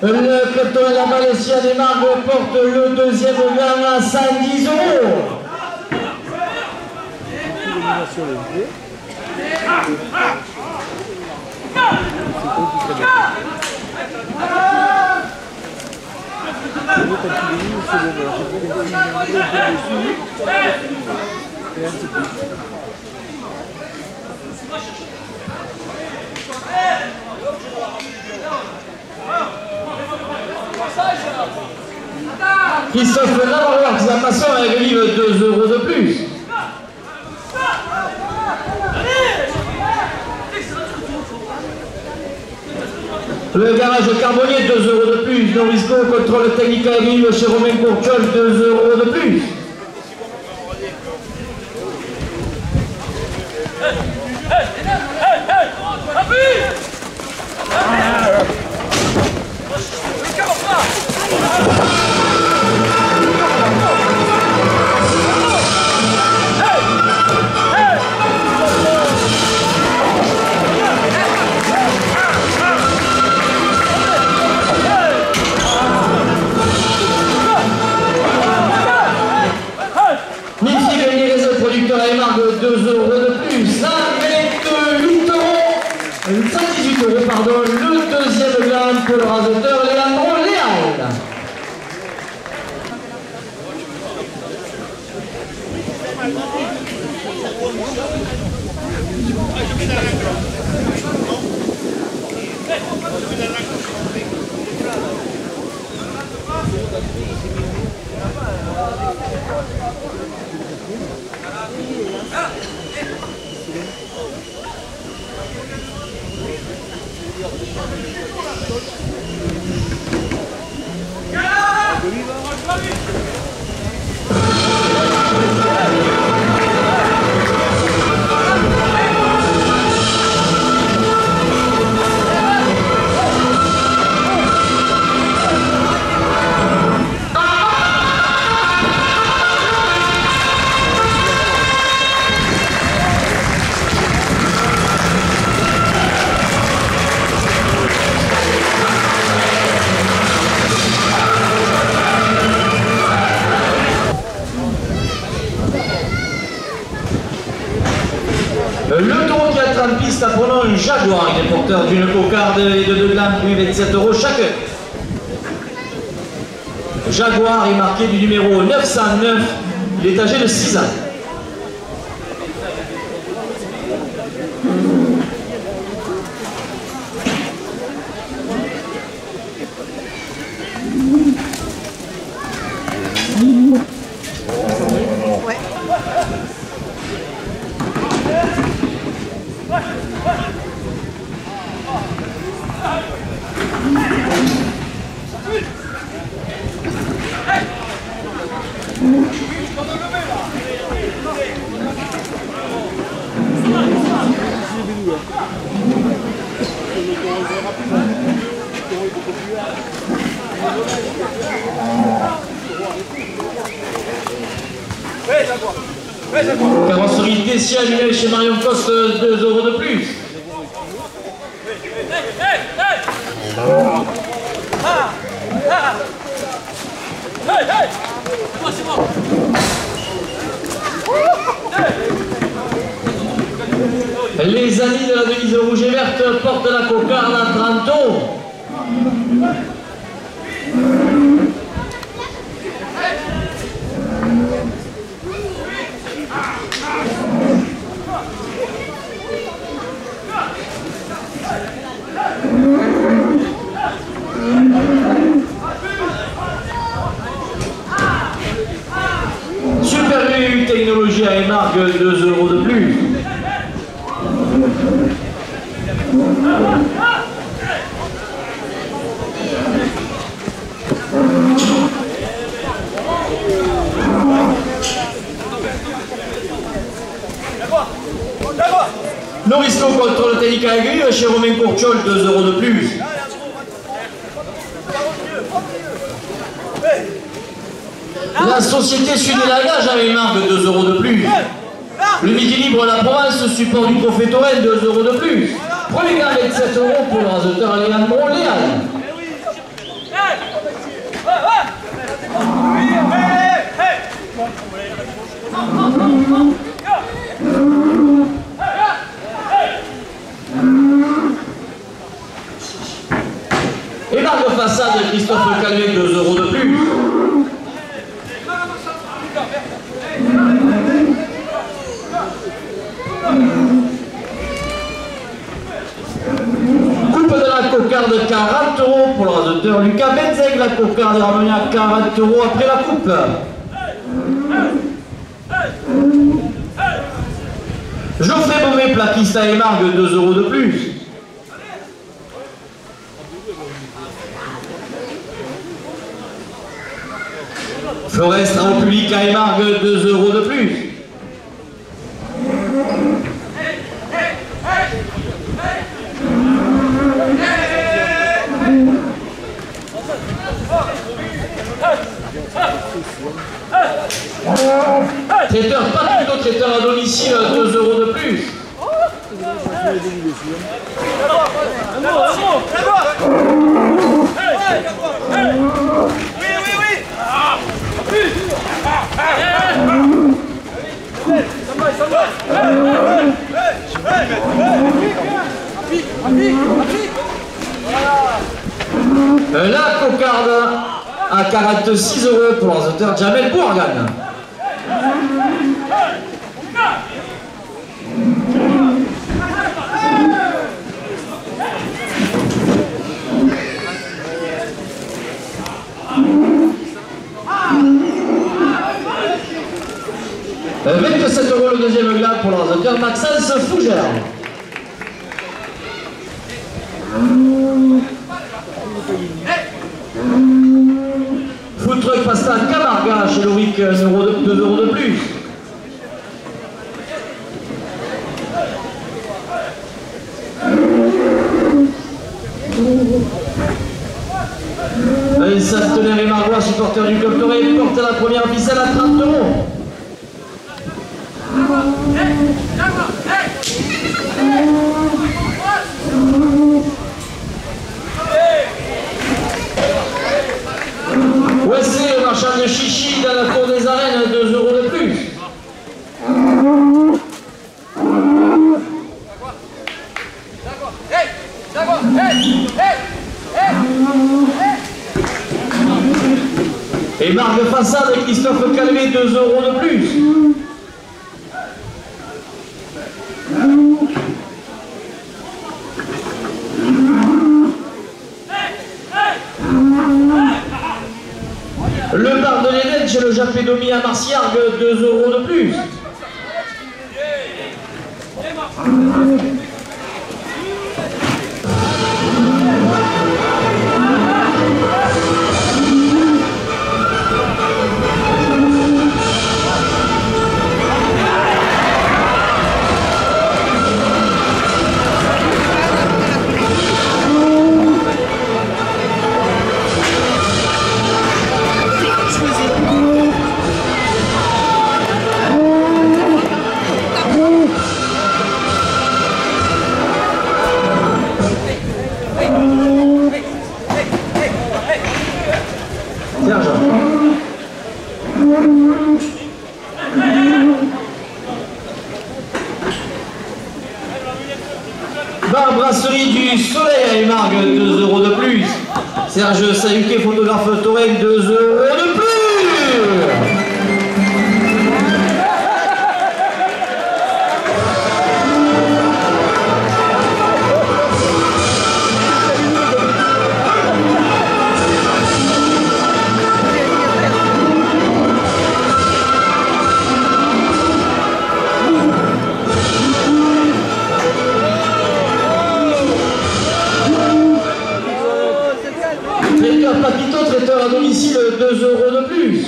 Le club Torel la Balestia des Margues porte le deuxième gland à 110 €. Christophe Navarrois, qui a passé avec lui 2 € de plus. Le garage Carbonnier, 2 € de plus. Norisco, contrôle technique agricole chez Romain Courtiol, 2 € de plus. Producteur à Émargue, 2 € de plus, 128 €, 118 €, pardon, le deuxième gland pour le raseteur Léandro Léal. Le taureau qui a 30 pistes apprenant un Jaguar, il est porteur d'une cocarde et de 2 glands, prix 27 € chacun. Jaguar est marqué du numéro 909, il est âgé de 6 ans. Carrosserie Tessia annulée chez Marion Coste, 2 € de plus. Les amis de la devise rouge et verte portent la cocarde à 30 €. Super U Technologie à Émargue, 2 € de plus. Norisco contrôle technique à aiguille chez Romain Courchol, 2 € de plus. La société Sud-Élagage à Émargue, 2 € de plus. Le Midi Libre La Provence, support du Trophée Torrent, 2 € de plus. Premier gain 27 € pour le raseteur Léandro Léal. Et marque façade Christophe Calvet, 2 € de plus. Coupe de la cocarde, 40 € pour le raseteur Lucas Benzeg. La cocarde est ramenée à 40 € après la coupe. Geoffrey Beauvais, plaquiste à Émargue, 2 € de plus. Florest en public à Émargue, 2 € de plus. Traiteur, pas plutôt traiteur à domicile, 2 € de plus. La cocarde à 46 € pour l'ordinateur Jamel Bourgan. « 27 € le deuxième glas pour l'ordinateur Maxence Fougère. Food Truck Pasta Camarga chez Loïc, 2 € de plus. Un centenaire et Margois, supporter du club Toré, porte la première ficelle à 30 €. Wesley, le marchand de chichi dans la cour des arènes, 2 € de plus. Et Marc de façade et Christophe Calvet, 2 € de plus. Le bar de l'Éden chez le Japédomi à Marciargue, 2 € de plus. Brasserie du Soleil, il marque 2 € de plus. Serge Sayuké, photographe Torek, 2 € de plus. Papito, traiteur à domicile, 2 € de plus.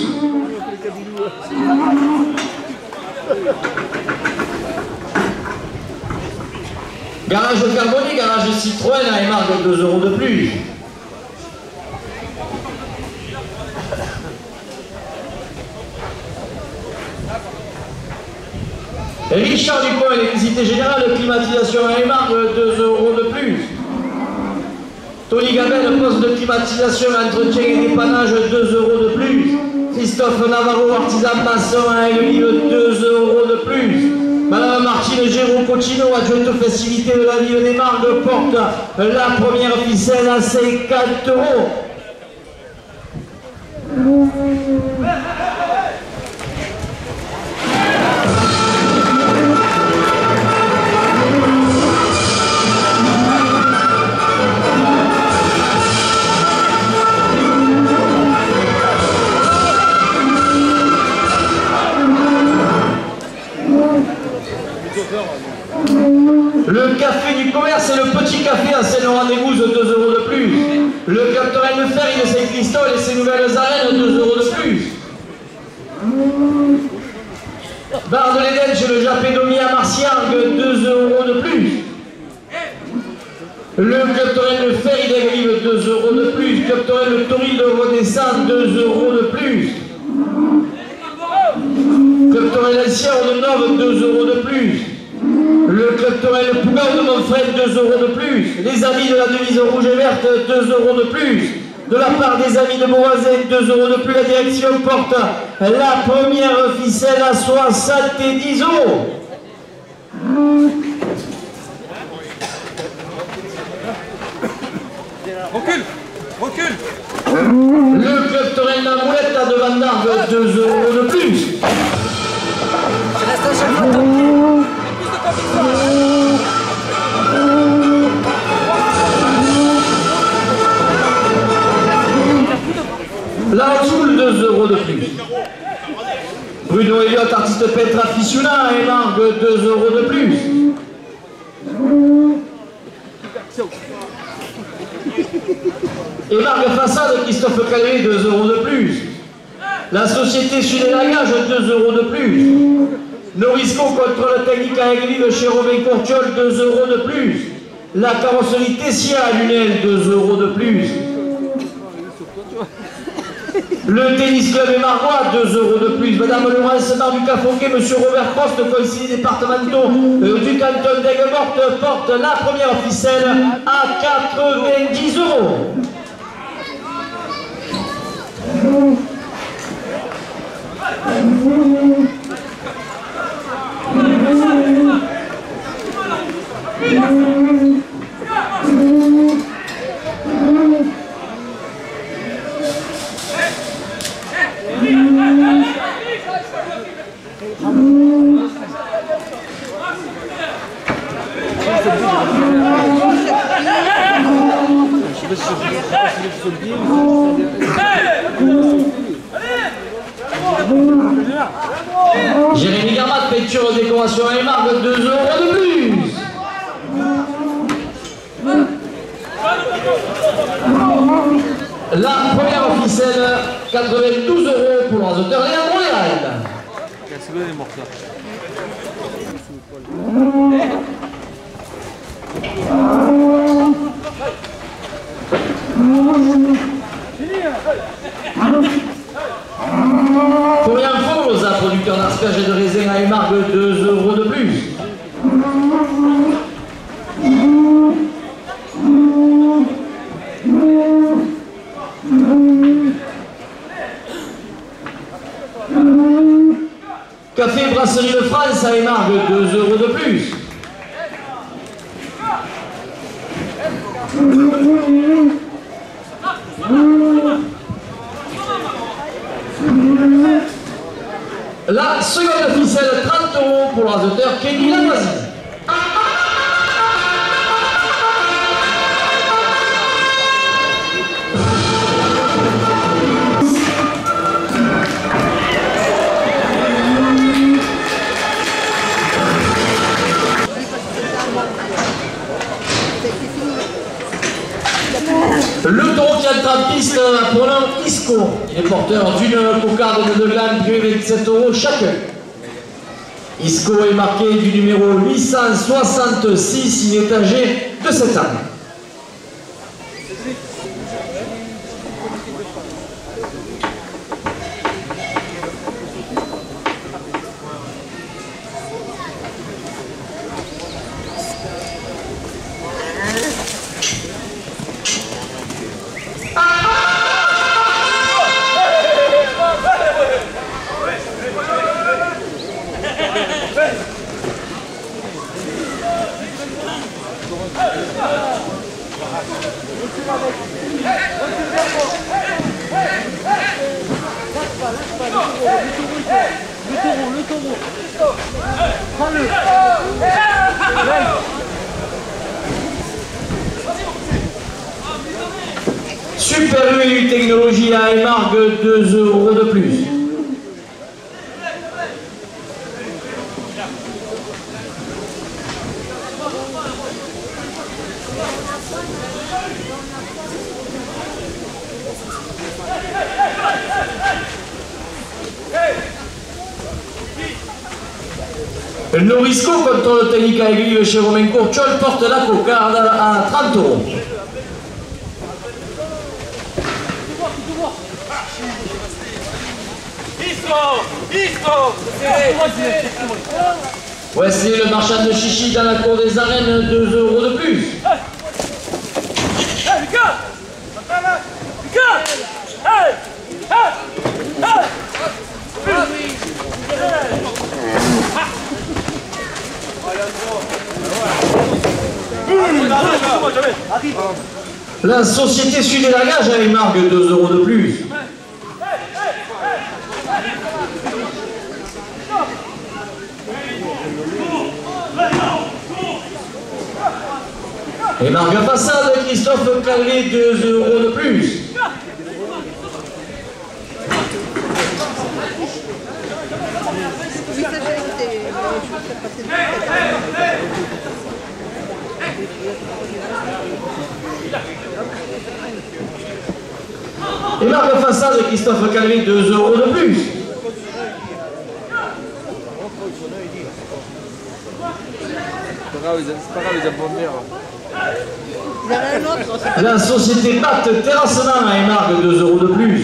Garage Carboné, garage Citroën, il marque 2 € de plus. Richard Dupont, électricité générale, climatisation à marque 2 € de plus. Tony Gabel, poste de climatisation, entretien et dépannage, 2 € de plus. Christophe Navarro, artisan maçon à Aigues-Vives, 2 € de plus. Madame Martine Géraud Cocino, adjointe aux festivités de la ville des Marques, porte la première ficelle à 50 €. Le café du commerce et le petit café à Saint-Laurent-des-Gouzes, 2 € de plus. Le Captorel de Ferry de Saint-Christophe et ses nouvelles arènes, 2 € de plus. Bar de l'Éden chez le Japédomi à Marciargues, 2 € de plus. Le Captorel de Ferry d'Aigues-Vives, 2 € de plus. Captorel de Toril de Rodessin, 2 € de plus. Captorel Ancien de Nove, 2 € de plus. Le Club Torel Pougaud de Montfred, 2 € de plus. Les amis de la devise rouge et verte, 2 € de plus. De la part des amis de Beauvoisin, 2 € de plus. La direction porte la première ficelle à 70 €. Recule, recule. Le Club Torel La Moulette à de Vandargue, 2 € de plus. Reste à chaque fois tranquille. La Houle, 2 € de plus. Bruno Elliott, artiste peintre aficionat, et marque 2 € de plus. Et marque façade, Christophe Calvé, 2 € de plus. La société Sud et Lagage, 2 € de plus. Norisco contrôle technique à Aigues-Vives chez Robin Courtiol, 2 € de plus. La carrosserie Tessia à Lunel, 2 € de plus. Le tennis club et Margois, 2 € de plus. Madame Laurence Marduca Fauquet, Monsieur Robert Crost, conseiller départementaux du canton d'Aigues-Mortes, porte la première ficelle à 90 €. Jérémy Garmat, peinture décoration et marque, 2 € de plus. La première ficelle, 92 € pour l'oiseauteur Léa Montréal. Pour l'info, Rosa, producteur d'asperges et de raisin à émargue, 2 € de plus. Café Brasserie de France à Émargues, 2 € de plus. La seconde ficelle, 30 € pour le raseteur Kenny Lavoisier. Le taureau qui entre en piste pour l'homme Isco. Il est porteur d'une cocarde de 2 glandes prix 27 € chacun. Isco est marqué du numéro 866, il est âgé de 7 ans. Super U Technologie à Émargues, 2 € de plus. Le Norisco contre le technique à aiguille chez Romain Courtiol porte la cocarde à 30 €. Voici le marchand de chichi dans la cour des arènes, 2 € de plus. La société Sud et Lagage à Émargues, 2 € de plus. Émargues façade, Christophe Calvé, 2 € de plus. Émargues façade, Christophe Calvé, 2 € de plus. C'est pas grave, les abandonner. La société Batte Terrassement à Émargues, 2 € de plus.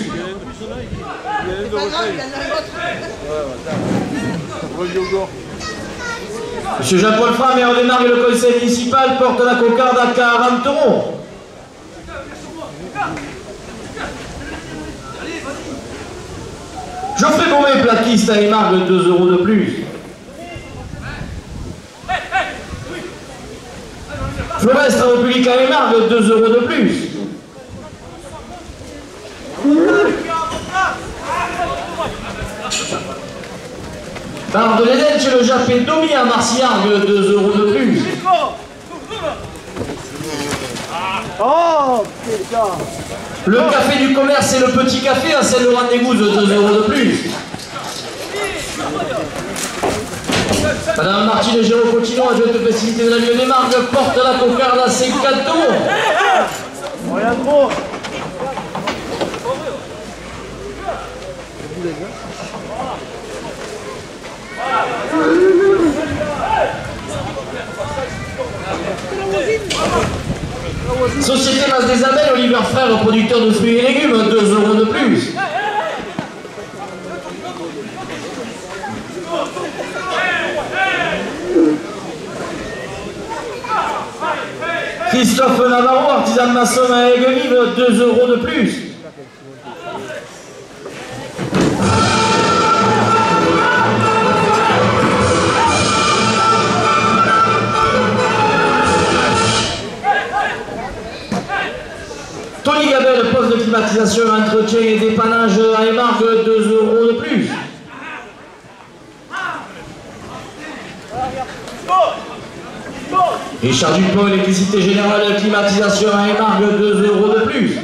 Monsieur Jean-Paul Franc, maire d'Émargues, le conseil municipal porte la cocarde à 40 €. Geoffrey Beauvais, plaquiste à Émargues, 2 € de plus. Floreste République à Émargues, 2 € de plus. Barre de l'Éden chez le Jappé Domi à Marciargues, 2 € de plus. Oh putain. Le café du commerce et le petit café à Saint-Laurent-des-Gouzes, 2 € de plus. Madame Martine Géraud-Cotillon, adjointe de facilité de la ville d'Émargues, porte la cocarde à 50 €. Rien de gros. Société Mas des Abeilles, Oliver Frère, producteur de fruits et légumes, 2 € de plus. Christophe Navarro, artisan maçon à Aigues-Vives, 2 € de plus. Richard Dupont, électricité générale, climatisation à Émargue, 2 € de plus.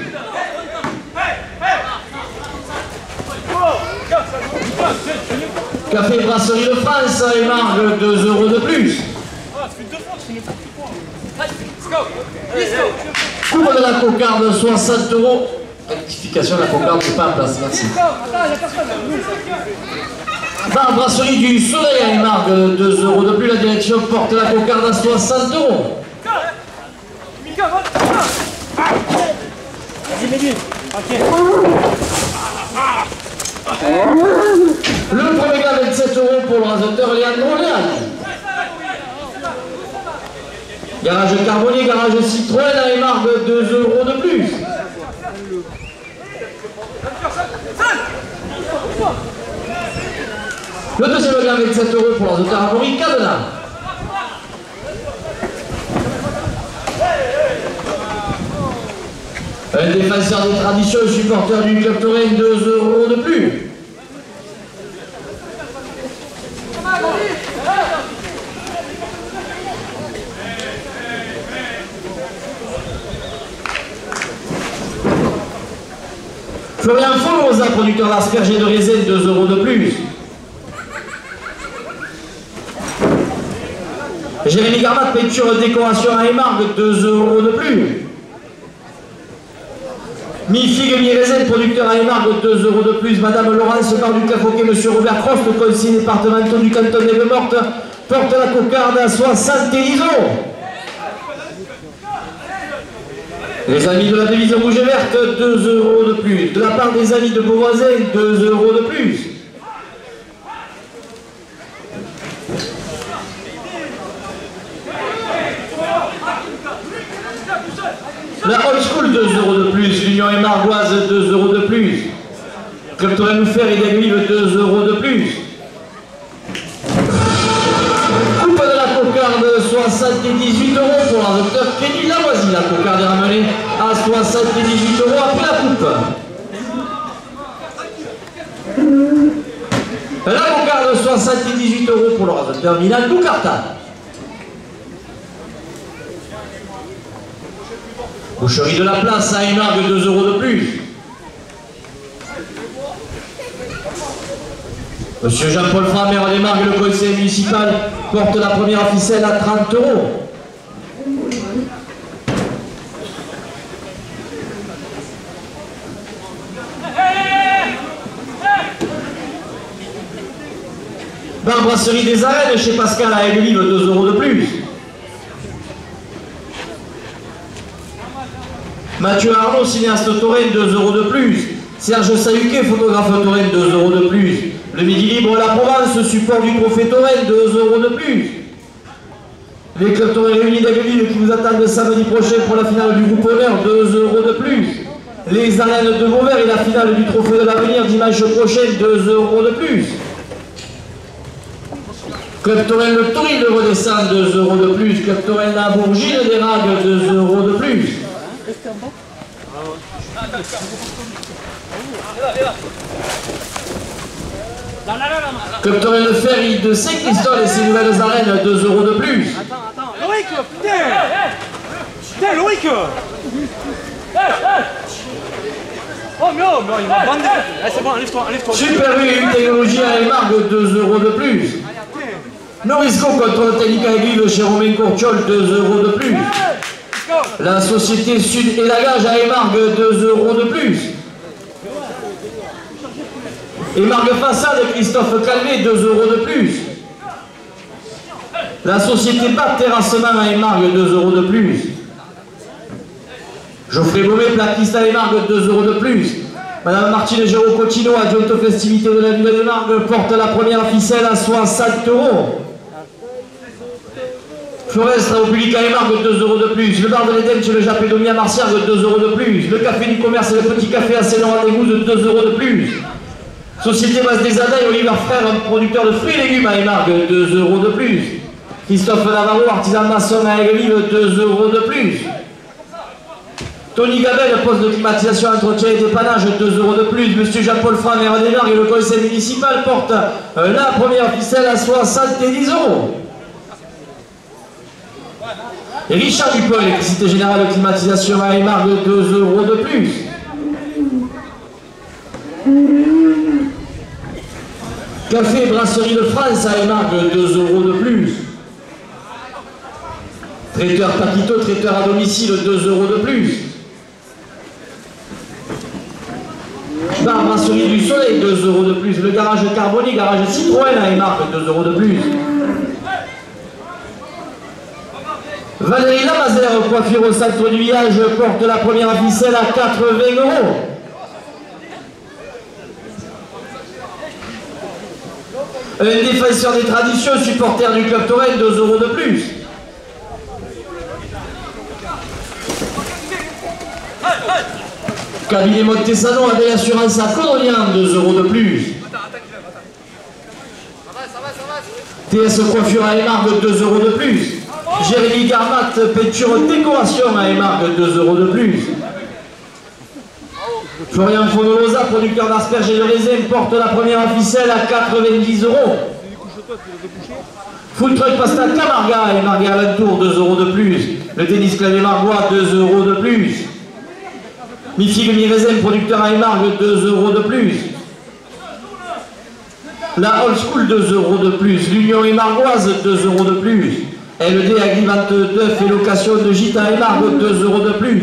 Café Brasserie de France à Émargue, 2 € de plus. Coupe de la cocarde, 60 €. Rectification de la cocarde, c'est pas en place, merci. Bar Brasserie du Soleil à Émargue, 2 € de plus. La direction porte la cocarde à 60 €. Le premier gars, 27 € pour le rasoteur Léandre Léal. Garage Carbonier, garage Citroën à Émargue, 2 € de plus. Le deuxième gain, 27 € pour le rasoteur Amaury Cadenas. Un défenseur des traditions, supporter du club Touraine, 2 € de plus. Florian Folosa, producteur d'asperges et de raisin, 2 € de plus. Jérémy Garmat, peinture décoration à Émargue, 2 € de plus. Mi-figue, mi-raisin, producteur à Émargue, 2 € de plus. Madame Laurence Barduc-Lafoquet, Monsieur Robert Crost, conseiller départemental du canton d'Aigues-Mortes, porte la cocarde à 70 €. Les amis de la devise rouge et verte, 2 € de plus. De la part des amis de Beauvoisin, 2 € de plus. La Old School, 2 € de plus. L'Union Émargoise, 2 € de plus. Club Touraine Fer et d'Aiguilive, 2 € de plus. Coupe de la cocarde, 78 € pour la docteur Kenny Lavoisie. La cocarde est ramenée à 78 € après la coupe. La cocarde, 78 € pour le rasoteur Milan Doucarta. Boucherie de la Place à Émargue, 2 € de plus. Monsieur Jean-Paul Fra, maire d'Émargue, le conseil municipal, porte la première ficelle à 30 €. Bar Brasserie des Arènes chez Pascal à Aiguilive, 2 € de plus. Mathieu Arnaud, cinéaste Touraine, 2 € de plus. Serge Sayuquet, photographe Touraine, 2 € de plus. Le Midi Libre, la Provence, support du trophée Touraine, 2 € de plus. Les clubs Touraine réunis d'Aiguilive qui nous attendent samedi prochain pour la finale du groupe honneur, 2 € de plus. Les arènes de Vauvert et la finale du trophée de l'avenir dimanche prochain, 2 € de plus. Club Touraine le Toril redescend, 2 € de plus. Club Touraine la Bourgine des Ragues, 2 € de plus. Club Touraine le Ferry de Saint-Christophe et ses nouvelles arènes, 2 € de plus. Attends, Loïc, putain. Putain, Loïc. Oh, mais il m'a bandé. C'est bon, enlève-toi. Super U Technologie à Émargue, 2 € de plus. Norisco contrôle technique à Aiguilive chez Romain Courtiol, 2 € de plus. La société Sud et la Gage à Émargue, 2 € de plus. Émargue Façade, Christophe Calvé, 2 € de plus. La société BAT Terrassement à Émargue, 2 € de plus. Geoffrey Beaumet, plaquiste à Émargue, 2 € de plus. Madame Martine Géraud Cotino, adjointe aux festivités de la ville d'Émargue, porte la première ficelle à 60 €. Florestre au public à Émargue, 2 € de plus. Le bar de l'Éden chez le Japédomi à Marciargue, 2 € de plus. Le café du commerce et le petit café à Saint-Laurent-des-Gouzes, 2 € de plus. Société Base des Adailles, Olivier Frère, un producteur de fruits et légumes à Émargue, 2 € de plus. Christophe Navarro, artisan maçon à Aiguilive, 2 € de plus. Tony Gabel, poste de climatisation, entretien et dépannage, 2 € de plus. Monsieur Jean-Paul Fra, maire d'Émargue et le conseil municipal porte la première ficelle à 70 €. Richard Dupont, électricité générale, climatisation à Émargue, 2 € de plus. Café Brasserie de France à Émargue, 2 € de plus. Traiteur Paquito, traiteur à domicile, 2 € de plus. Bar Brasserie du Soleil, 2 € de plus. Le garage Carboni, garage Citroën à Émargue, 2 € de plus. Valérie Lamazère, coiffure au centre du village, porte la première ficelle à 80 €. Un défenseur des traditions, supporter du club Torrent, 2 € de plus. Cabinet Montesano avec l'assurance à Codonian, 2 € de plus. TS Coiffure à Émargue, 2 € de plus. Jérémy Garmat, peinture décoration à Émargue, 2 € de plus. Florian Fonolosa, producteur d'asperges et de raisin, porte la première ficelle à 90 €. Full Truck Pasta Camarga et Marga Alentour, 2 € de plus. Le tennis clavier Margois, 2 € de plus. Mi-figue mi-raisin, producteur à Émargue, 2 € de plus. La Old School, 2 € de plus. L'Union Émargoise, 2 € de plus. LD Agrivante d'œufs et location de gîte à Émargue, 2 € de plus.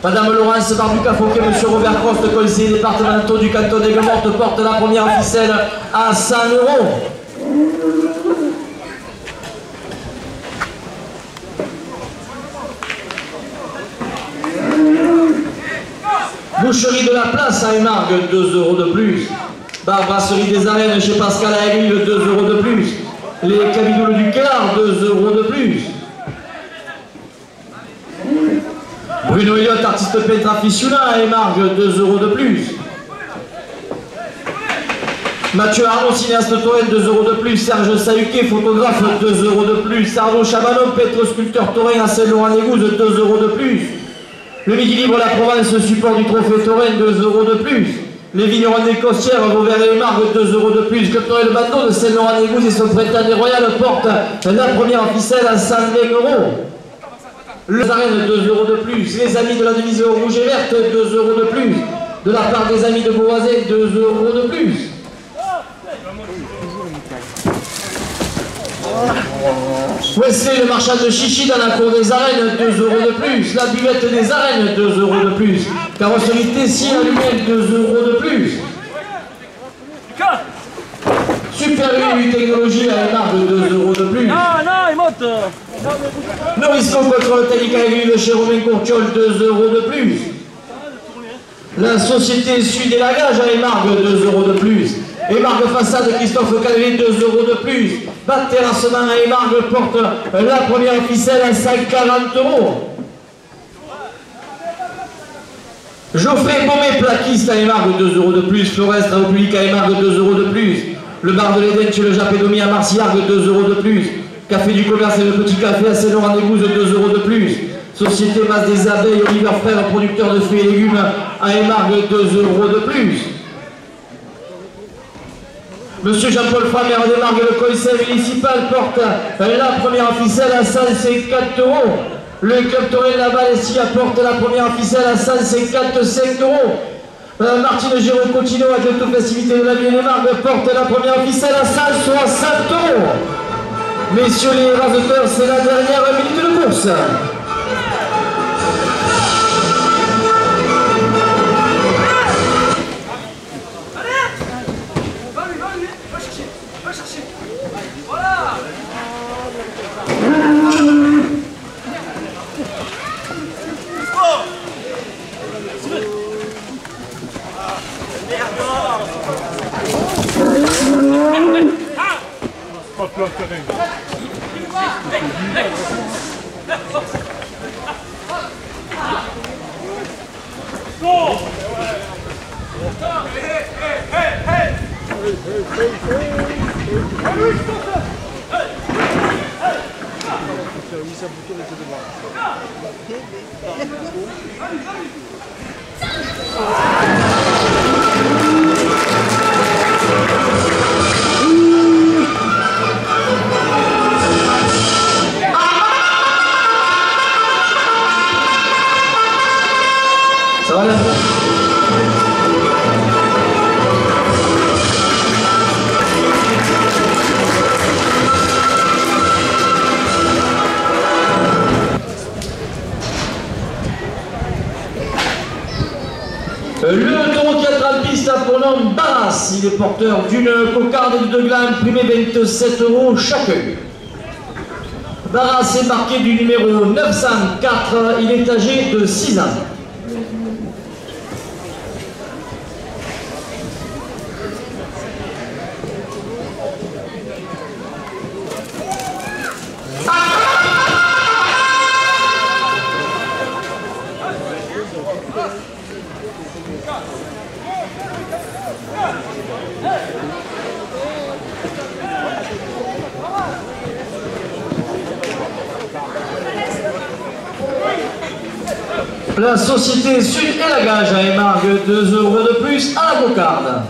Madame Laurence Barbuca-Fauquet, Monsieur Robert Coste, conseiller départemental du canton d'Aigues-Mortes, porte la première ficelle à 100 €. Boucherie de la Place à Émargue, 2 € de plus. Bar Brasserie des Arènes chez Pascal à Aiguille, 2 € de plus. Les Cabidoules du Clar, 2 € de plus. Bruno Elliott, artiste peintre aficionado à Émargue, 2 € de plus. Mathieu Arnaud, cinéaste Torrent, 2 € de plus. Serge Sahuquet, photographe, 2 € de plus. Arnaud Chabanon, peintre sculpteur Torrent à Saint-Laurent-des-Gouzes, 2 € de plus. Le Midi Libre La Provence, support du trophée Torrent, 2 € de plus. Les vignerons des Costières, Vauvert et Émargue, 2 € de plus. Club Torrent Bandeau de Saint-Laurent-des-Gouzes et son printemps des Royales porte la première ficelle à 120 €. Les arènes, 2 € de plus. Les amis de la division rouge et verte, 2 € de plus. De la part des amis de Beauvoisin, 2 € de plus. Wesley, le marchand de chichi dans la cour des arènes, 2 € de plus. La buvette des arènes, 2 € de plus. Carrosserie Tessier à Lumel, 2 € de plus. Super U Technologie à Émargue, 2 € de plus. Non, il monte. Norisco Contrôle Technique à Aiguille de chez Romain Courtiol, 2 € de plus. La Société Sud et Lagage à Émargue, 2 € de plus. Émargue Façade Christophe Calvé, 2 € de plus. Bac Terrassement à Émargue porte la première ficelle à 140 €. Geoffrey Beaumet, plaquiste à Émargue, 2 € de plus. Florest République à Émargue, 2 € de plus. Le bar de l'Éden chez le Japédomi à Marciargue, 2 € de plus. Café du Commerce et le Petit Café à Saint-Laurent-des-Gouzes, 2 € de plus. Société Masse des Abeilles, Oliver Frère, producteur de fruits et légumes à Émargue, 2 € de plus. Monsieur Jean-Paul Framer d'Émargue, le conseil municipal porte la première ficelle à 154 €. Le club Torrent La Balestie apporte la première ficelle à 155 €. Martine Géraud-Cotino, adjointe aux festivités de la ville d'Émargue, porte la première ficelle à 160 €. Messieurs les raseteurs, c'est la dernière minute de course. Pas plein de terrain. pronom Barras. Il est porteur d'une cocarde et de 2 glands primés 27 € chacun. Barras est marqué du numéro 904. Il est âgé de 6 ans. La société Sud et la Gage à émargue 2 € de plus à la cocarde.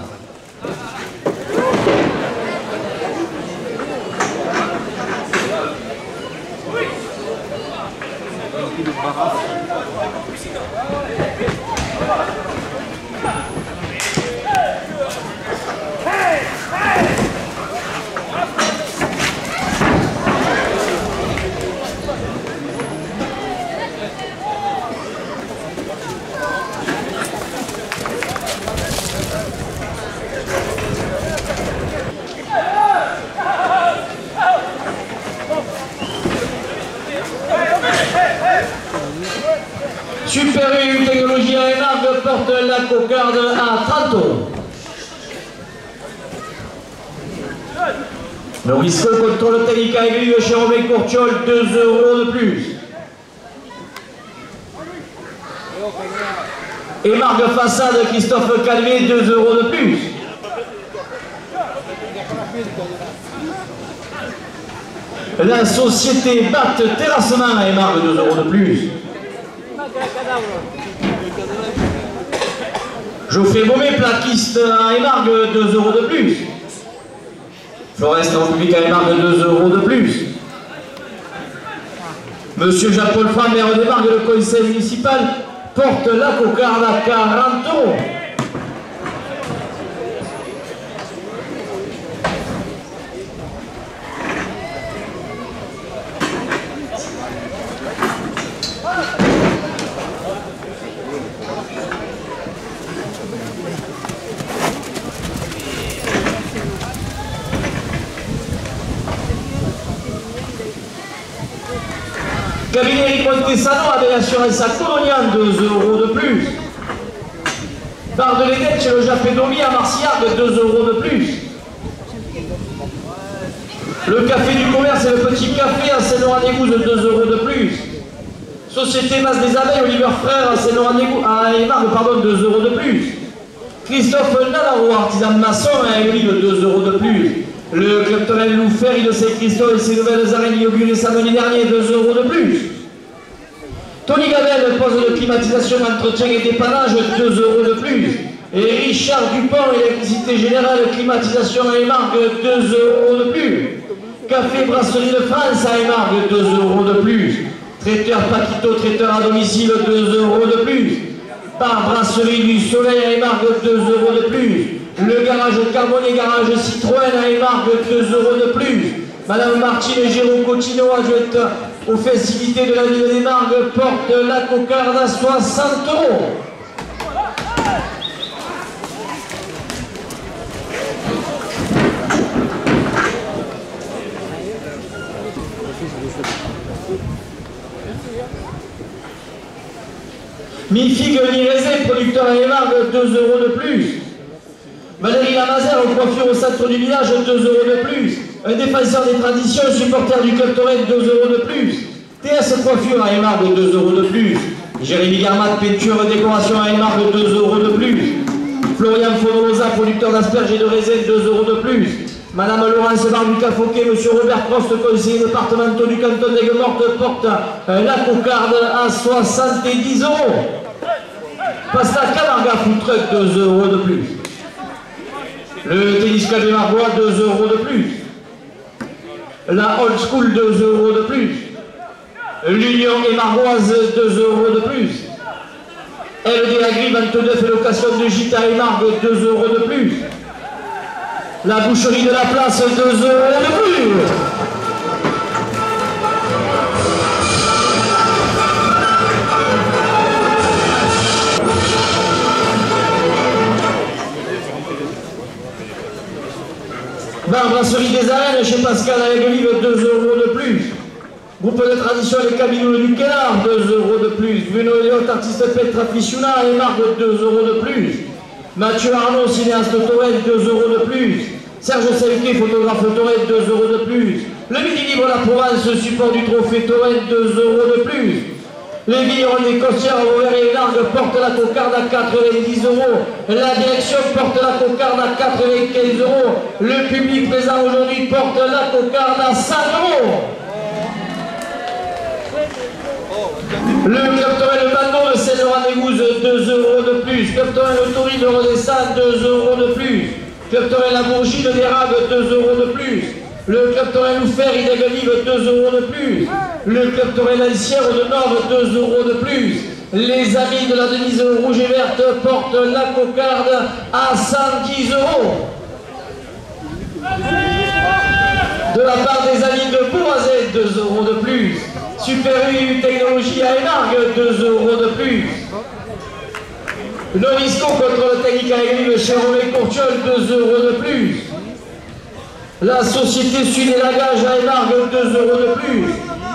Super U Technologie à émargue porte la cocarde à 30 €. Norisco contrôle technique à aiguille chez Romain Courtiol, 2 € de plus. Émargue façade Christophe Calvé, 2 € de plus. La société Batte Terrassement à émargue 2 € de plus. Geoffrey Beaumet, plaquiste à émargue 2 € de plus. Florest République à émargue 2 € de plus. Monsieur Jean-Paul Franc, maire d'Émargue, le conseil municipal, porte la cocarde à 40 €. Cabinet Ripontesano avait l'assurance à Colonial, 2 € de plus. Bar de l'Édette chez le Japédomi à Marcillac, 2 € de plus. Le café du commerce et le petit café à Saint-Laurent-des-Gouzes, 2 € de plus. Société Masse des Abeilles, Oliver Frère à Saint-Laurent-des-Gouzes, à Émargue, pardon, 2 € de plus. Christophe Nalaro, artisan maçon à Émile, 2 € de plus. Le club Tonel Loufer, il sait Christophe et ses nouvelles arènes inaugurées samedi dernier, 2 € de plus. Tony Gabel, poste de climatisation, entretien et dépannage, 2 € de plus. Et Richard Dupont, électricité générale, climatisation à Émargue, 2 € de plus. Café Brasserie de France à Émargue, 2 € de plus. Traiteur Paquito, traiteur à domicile, 2 € de plus. Bar Brasserie du Soleil à Émargue, 2 € de plus. Le garage Carbonnet, garage Citroën à Émargue, 2 € de plus. Madame Martine Géraud Cotino, adjointe aux festivités de la ville d'Émargue, porte la cocarde à 60 €. Mi figue ni raisin, producteur à Émargue, 2 € de plus. Valérie Lamazère, coiffure au centre du village, 2 € de plus. Un défenseur des traditions, supporter du club Torrent, 2 € de plus. TS coiffure à Émargue, 2 € de plus. Jérémy Garmat, peinture et décoration à Émargue, 2 € de plus. Florian Fonolosa, producteur d'asperges et de raisins, 2 € de plus. Madame Laurence Barbuca-Fauquet, Monsieur Robert Prost, conseiller départemental du canton d'Aigues-Mortes, porte la cocarde à 70 €. Pasta Camarga, food truck, 2 € de plus. Le tennis club de Marbois, 2 € de plus. La old school, 2 € de plus. L'Union et Marboise, 2 € de plus. LD Agri, 29 et location de gîte à Émargue, 2 € de plus. La boucherie de la place, 2 € de plus. Bar Brasserie des Arènes chez Pascal à Aigues-Vives, 2 € de plus. Groupe de tradition Les Cabinous du Quénard, 2 € de plus. Bruno Elliott, artiste Petra Fichuna et Marc, 2 € de plus. Mathieu Arnaud, cinéaste Torrent, 2 € de plus. Serge Selke, photographe Torrent, 2 € de plus. Le Midi Libre La Provence, support du trophée Torrent, 2 € de plus. Les vignerons des Costières, Vauvert et Largue portent la cocarde à 90 €. La direction porte la cocarde à 95 €. Le public présent aujourd'hui porte la cocarde à 100 €. Le Club Torrent Le Bandon de Saint-Laurent-des-Gouzes, 2 € de plus. Club Torrent Le Tori de Rodessin, 2 € de plus. Club Torrent La Bourgie de Dérable, 2 € de plus. Le Club Torrent Loufer d'Aigues-Vives, 2 € de plus. Le Club Torrent Lancière de Nord, 2 € de plus. Les amis de la Denise Rouge et Verte portent la cocarde à 110 €. De la part des amis de Bourrazet, 2 € de plus. Super U Technologie à Émargues, 2 € de plus. Norisco contre le technique à Aigues-Vives chez Romain Courtiol, 2 € de plus. La Société Sud et Lagage à Émargues, 2 € de plus.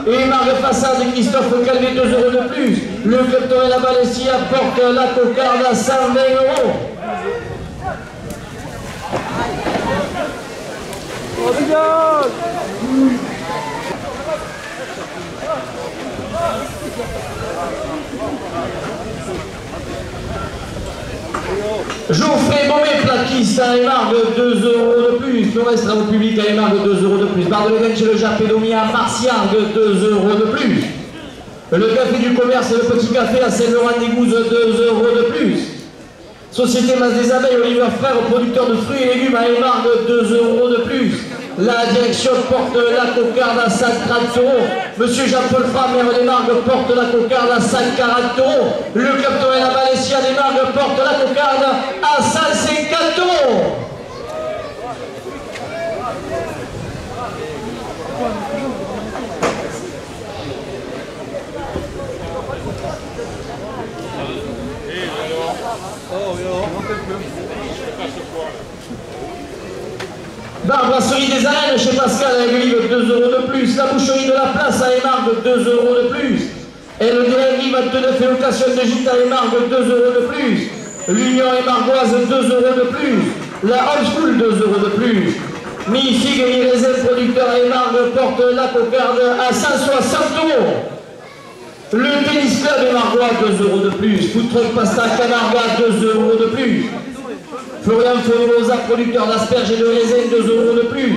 Et Émargues Façade de Christophe Calvé, 2 € de plus. Le Club Torrent La Balestia porte la cocarde à 120 €. Geoffrey Beaumet, plaquiste à Émargues, 2 € de plus. Le reste au public à Émargues, 2 € de plus. Bar de l'Éden chez le Japédomie à Marciargues, 2 € de plus. Le Café du Commerce et le Petit Café à Saint-Laurent-des-Gouzes, 2 € de plus. Société Masse des Abeilles, Oliver Frère, producteur de fruits et légumes à Émargues, 2 € de plus. La direction porte la cocarde à 130 €. Monsieur Jean-Paul Fra, maire d'Émargues, porte la cocarde à 140 €. Le Club Torrent La Balestia d'Émargues porte la cocarde à 150 €. Bar Brasserie des Arènes chez Pascal à Aigues-Vives, 2 € de plus. La Boucherie de la Place à Émargues, 2 € de plus. Et le Délégui 29 et location de gîte à Émargues, 2 € de plus. L'Union Émargoise, 2 € de plus. La Old School, 2 € de plus. Mi-Figue et Mi-Raisin, producteur à Émargues, porte la cocarde à 160 €. Le Tennis Club Émargois, 2 € de plus. Food Truck Pasta Camarga, 2 € de plus. Florian Fenosa, producteur d'asperges et de raisin, 2 € de plus.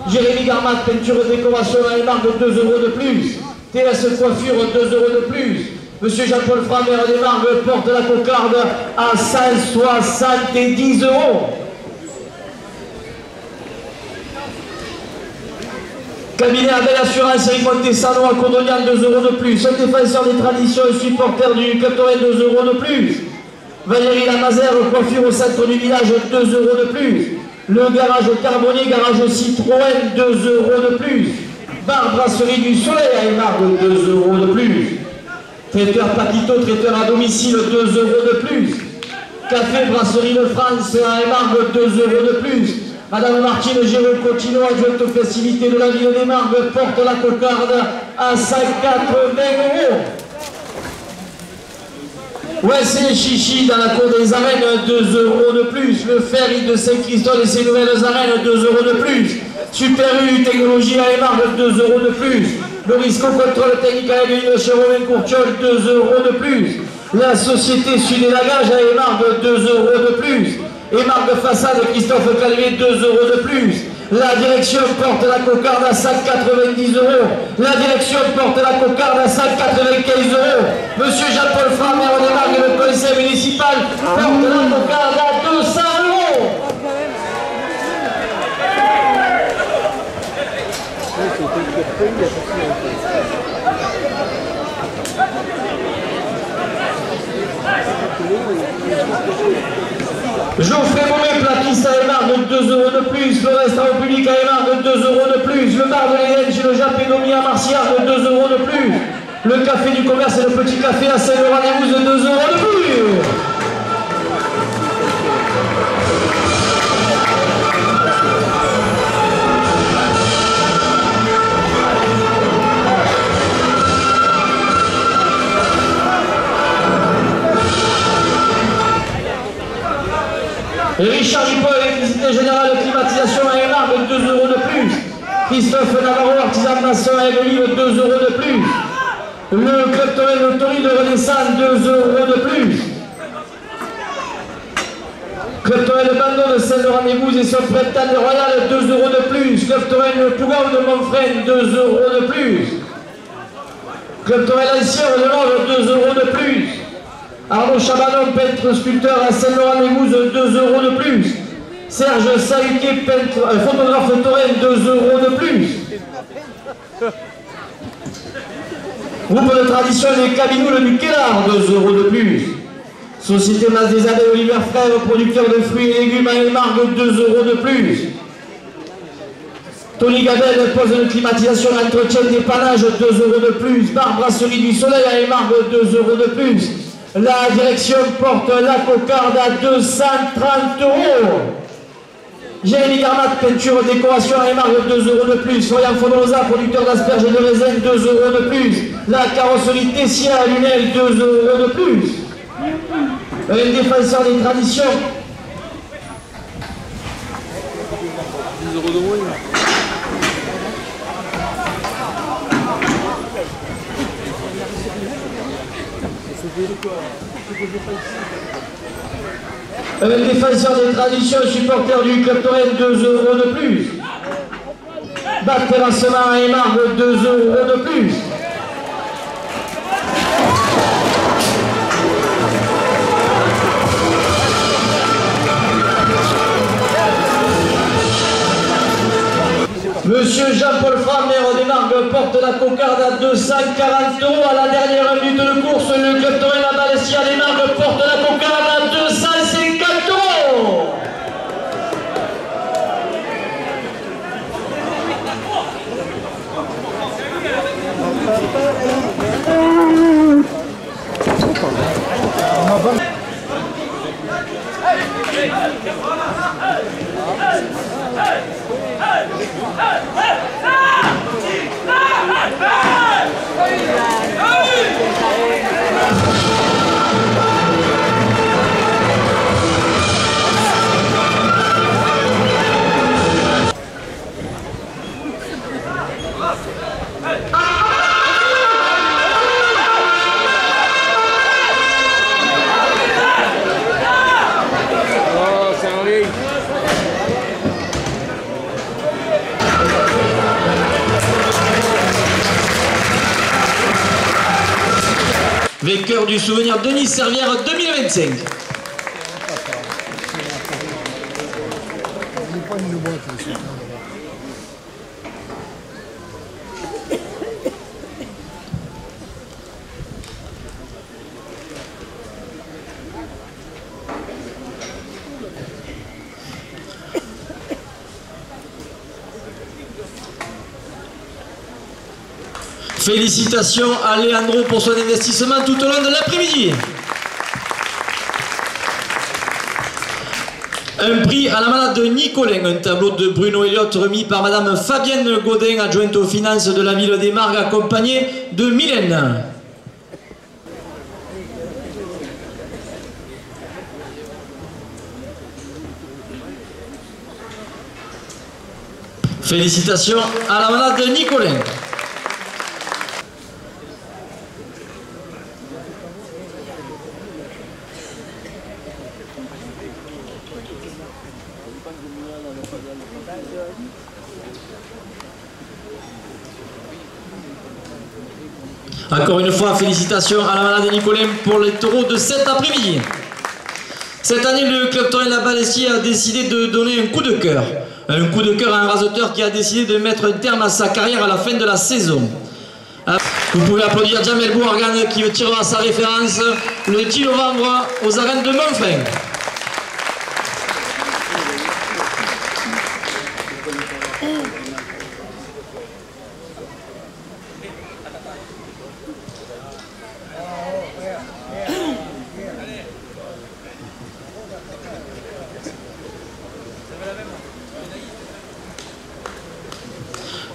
Jérémy Garmat, peinture et décoration à Émargues, 2 € de plus. TS Coiffure, 2 € de plus. Monsieur Jean-Paul Fra, maire d'Émargues, porte la cocarde à 170 €. Cabinet à Belle Assurance, Eric Montessano à Cordonian, 2 € de plus. Un défenseur des traditions et supporter du Club Torrent, 2 € de plus. Valérie Lamazère, coiffure au centre du village, 2 € de plus. Le garage Carbonnier, garage Citroën, 2 € de plus. Bar Brasserie du Soleil à Émargues, 2 € de plus. Traiteur Paquito, traiteur à domicile, 2 € de plus. Café Brasserie de France à Émargues, 2 € de plus. Madame Martine Jérôme Cotino, adjointe aux festivités de la ville d'Émargues, porte la cocarde à 180 €. Ouais, c'est Chichi dans la cour des arènes, 2 € de plus. Le Ferry de Saint-Christophe et ses nouvelles arènes, 2 € de plus. Super U Technologie à Émargues, 2 € de plus. Le Risco Contrôle Technique à Aigues-Vives chez Romain Courtiol, 2 € de plus. La Société Sud et Lagage à Émargues, 2 € de plus. Émargues Façade Christophe Calvé, 2 € de plus. La direction porte la cocarde à 190 €. La direction porte la cocarde à 195 €. Monsieur Jean-Paul Fra, maire d'Émargues et le conseil municipal porte la cocarde à 200 €. Geoffrey Beaumet, plaquiste à Émargues, 2 € de plus. Le restaurant public à Émargues, 2 € de plus. Le bar de l'Hélène chez le Japédomie à Marciargues, 2 € de plus. Le café du commerce et le petit café à Saint-Laurent-des-Gouzes, 2 € de plus. Christophe Navarro, artisan maçon avec le livre, 2 € de plus. Le club Torel Tori de Renaissance, 2 € de plus. Club Torel Bandon de Saint-Laurent-des-Gouzes et son Bretagne Royal, 2 € de plus. Club Torel Pougaou de Montfrène, 2 € de plus. Club Torel Ancien de Loge, 2 € de plus. Arnaud Chabanon, peintre sculpteur à Saint-Laurent-des-Gouzes, 2 € de plus. Serge Saïké, peintre, photographe Torel, 2 € de plus. Groupe de tradition des Cabinoules du Kélar, 2 € de plus. Société Masse des Abeilles Oliver Frères, producteur de fruits et légumes à Elmargue, 2 € de plus. Tony Gabel, poste de climatisation, entretien dépannage, 2 € de plus. Bar Brasserie du Soleil à Elmargue, 2 € de plus. La direction porte la cocarde à 230 €. Jérémy Garmat, peinture, décoration à Elmargue, 2 € de plus. Florian Fonosa, producteur d'asperges et de raisin, 2 € de plus. La carrosserie Tessia à Lunel, 2 € de plus. Un défenseur des traditions. 10 € de moins. Un défenseur des traditions, supporter du club Torel, 2 € de plus. Bac terrassement à Émargue, 2 € de plus. Monsieur Jean-Paul Fram, maire d'Émargue, porte la cocarde à 240 € à la dernière minute de course. Le club Torel à Balestia d'Émargue porte la cocarde à 250 €. Vainqueur du souvenir Denis Servière 2025. Félicitations à Leandro pour son investissement tout au long de l'après-midi. Un prix à la malade de Nicolin, un tableau de Bruno Elliott remis par Madame Fabienne Godin, adjointe aux finances de la ville d'Émargue, accompagnée de Mylène. Félicitations à la malade de Nicolin. Encore une fois, félicitations à la malade Nicolin pour les taureaux de cet après-midi. Cette année, le club Torel La Balestie a décidé de donner un coup de cœur. Un coup de cœur à un raseteur qui a décidé de mettre un terme à sa carrière à la fin de la saison. Vous pouvez applaudir Jamel Bouargan qui tirera sa référence le 10 novembre aux arènes de Montfrène.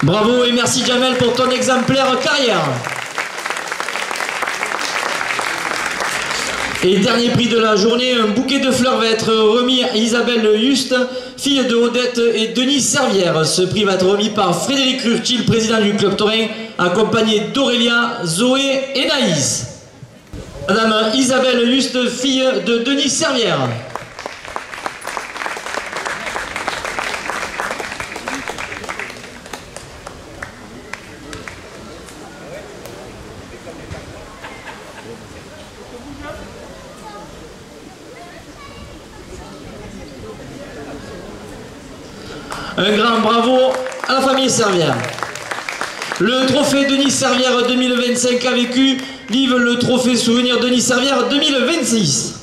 Bravo et merci Jamel pour ton exemplaire carrière. Et dernier prix de la journée, un bouquet de fleurs va être remis à Isabelle Juste, fille de Odette et Denis Servière. Ce prix va être remis par Frédéric Curtil, président du club taurin, accompagné d'Aurélia, Zoé et Naïs. Madame Isabelle Juste, fille de Denis Servière. Un grand bravo à la famille Servière. Le trophée Denis Servière 2025 a vécu. Vive le trophée souvenir Denis Servière 2026.